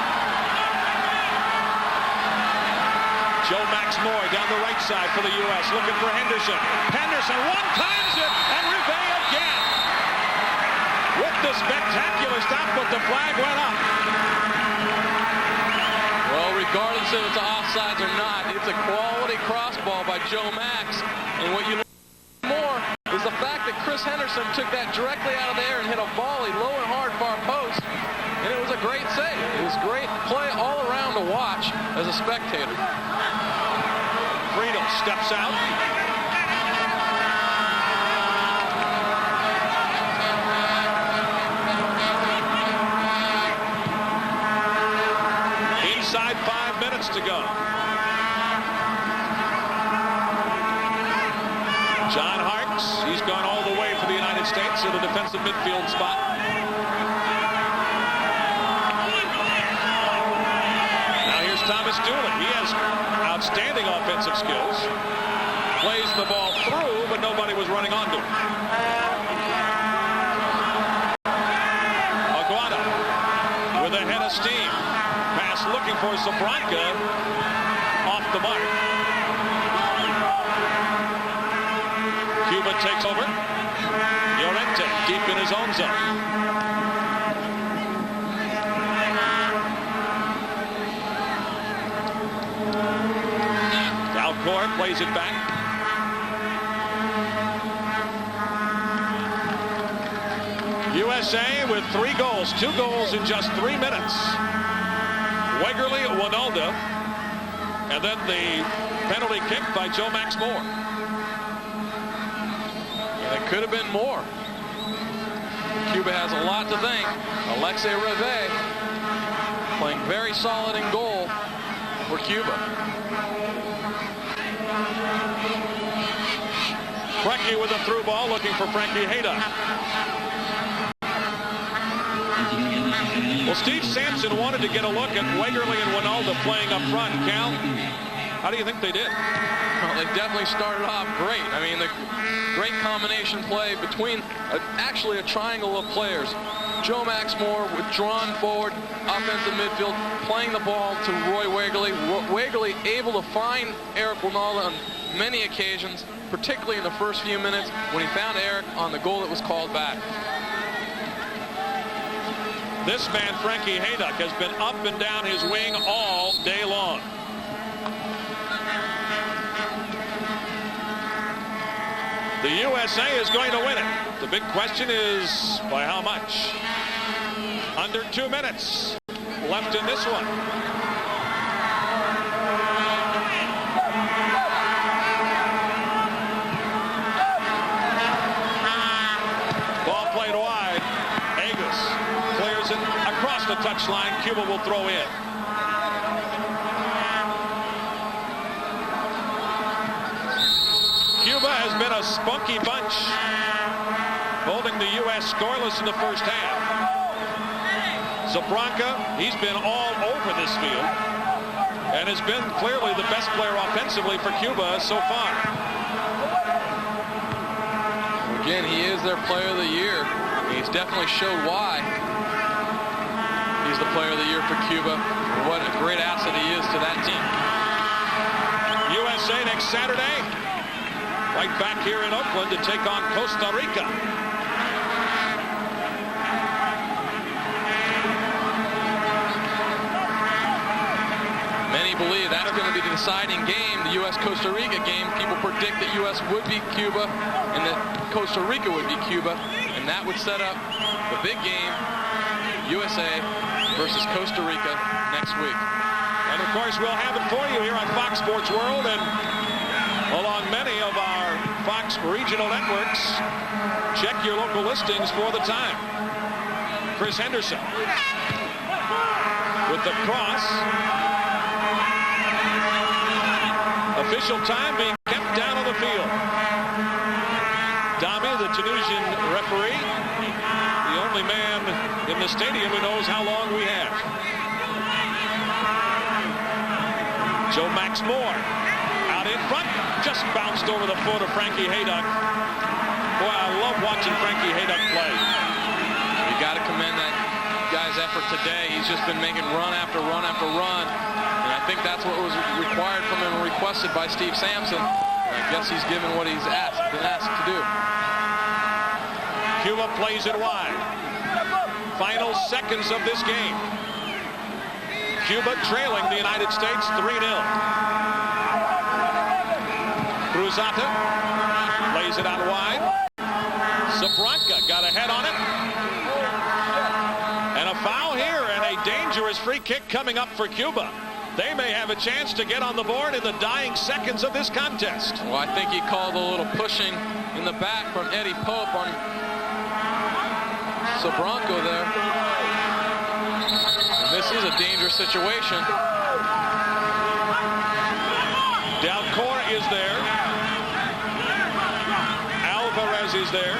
Joe Max Moy down the right side for the U.S. looking for Henderson. Henderson one-times it, and Rivet again. With the spectacular stop, but the flag went up. Well, regardless if it's offsides or not, it's a quality cross ball by Joe Max. And what you learn more is the fact that Chris Henderson took that directly out of the air and hit a volley low and hard far post. And it was a great save. It was great play all around to watch as a spectator. Friedel steps out. Inside 5 minutes to go. John Harkes, he's gone all the way for the United States to the defensive midfield spot. Now here's Thomas Dooley. He has outstanding offensive skills. Plays the ball through, but nobody was running onto him. Aguada with a head of steam. Pass looking for Zabranka. Off the mark. Cuba takes over. Llorente deep in his own zone. Dalcourt plays it back. USA with 3 goals. 2 goals in just 3 minutes. Wegerle, Winalda, and then the penalty kick by Joe Max Moore. And it could have been more. Cuba has a lot to thank. Alexei Reve playing very solid in goal for Cuba. Frankie with a through ball, looking for Frankie Haydock. Well, Steve Sampson wanted to get a look at Wegerle and Winalda playing up front. Cal, how do you think they did? Well, they definitely started off great. I mean, the great combination play between actually a triangle of players. Joe Max Moore withdrawn forward, offensive midfield, playing the ball to Roy Wegerle. Wegerle able to find Eric Winalda on many occasions, particularly in the first few minutes when he found Eric on the goal that was called back. This man, Frankie Haydock, has been up and down his wing all day long. The USA is going to win it. The big question is, by how much? Under 2 minutes left in this one. Ball played wide. Agus clears it across the touchline. Cuba will throw in. Cuba has been a spunky bunch, holding the U.S. scoreless in the first half. Zabranka, he's been all over this field and has been clearly the best player offensively for Cuba so far. Again, he is their player of the year. He's definitely showed why he's the player of the year for Cuba. What a great asset he is to that team. USA next Saturday, right back here in Oakland to take on Costa Rica. Many believe that's going to be the deciding game, the U.S.-Costa Rica game. People predict that U.S. would beat Cuba and that Costa Rica would beat Cuba, and that would set up the big game, USA versus Costa Rica next week. And of course, we'll have it for you here on Fox Sports World and along many of our Fox regional networks. Check your local listings for the time. Chris Henderson with the cross. Official time being kept down on the field. Dami, the Tunisian referee, the only man in the stadium who knows how long we have. Joe Max Moore out in front, just bounced over the foot of Frankie Haydock. Boy, I love watching Frankie Haydock play. You got to commend that guy's effort today. He's just been making run after run after run. And I think that's what was required from him and requested by Steve Sampson. And I guess he's given what he's been asked to do. Cuba plays it wide. Final seconds of this game. Cuba trailing the United States 3-0. Cruzata lays it out wide. Zabranka got a head on it. And a foul here and a dangerous free kick coming up for Cuba. They may have a chance to get on the board in the dying seconds of this contest. Well, I think he called a little pushing in the back from Eddie Pope on Zabranka there. And this is a dangerous situation. Dalcour is there. Alvarez is there.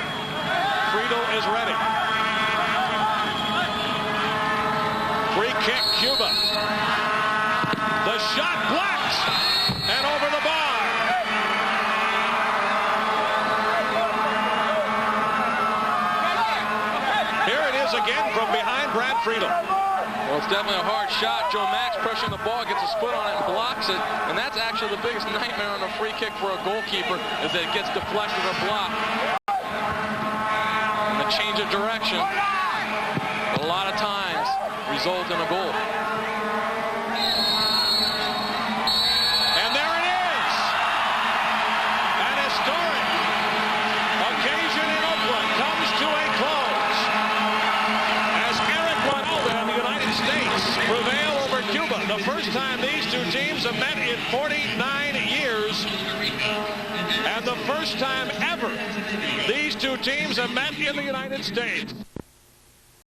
Friedel is ready. Free kick, Cuba. The shot blocked and over the bar. Here it is again from behind Brad Friedel. Well, it's definitely a hard shot. Joe Max pressuring the ball, gets his foot on it and blocks it. And that's actually the biggest nightmare on a free kick for a goalkeeper, is that it gets deflected or blocked. And the change of direction, a lot of times, result in a goal. And there it is. An historic occasion in Oakland comes to a close. The first time these two teams have met in 49 years. And the first time ever these two teams have met in the United States.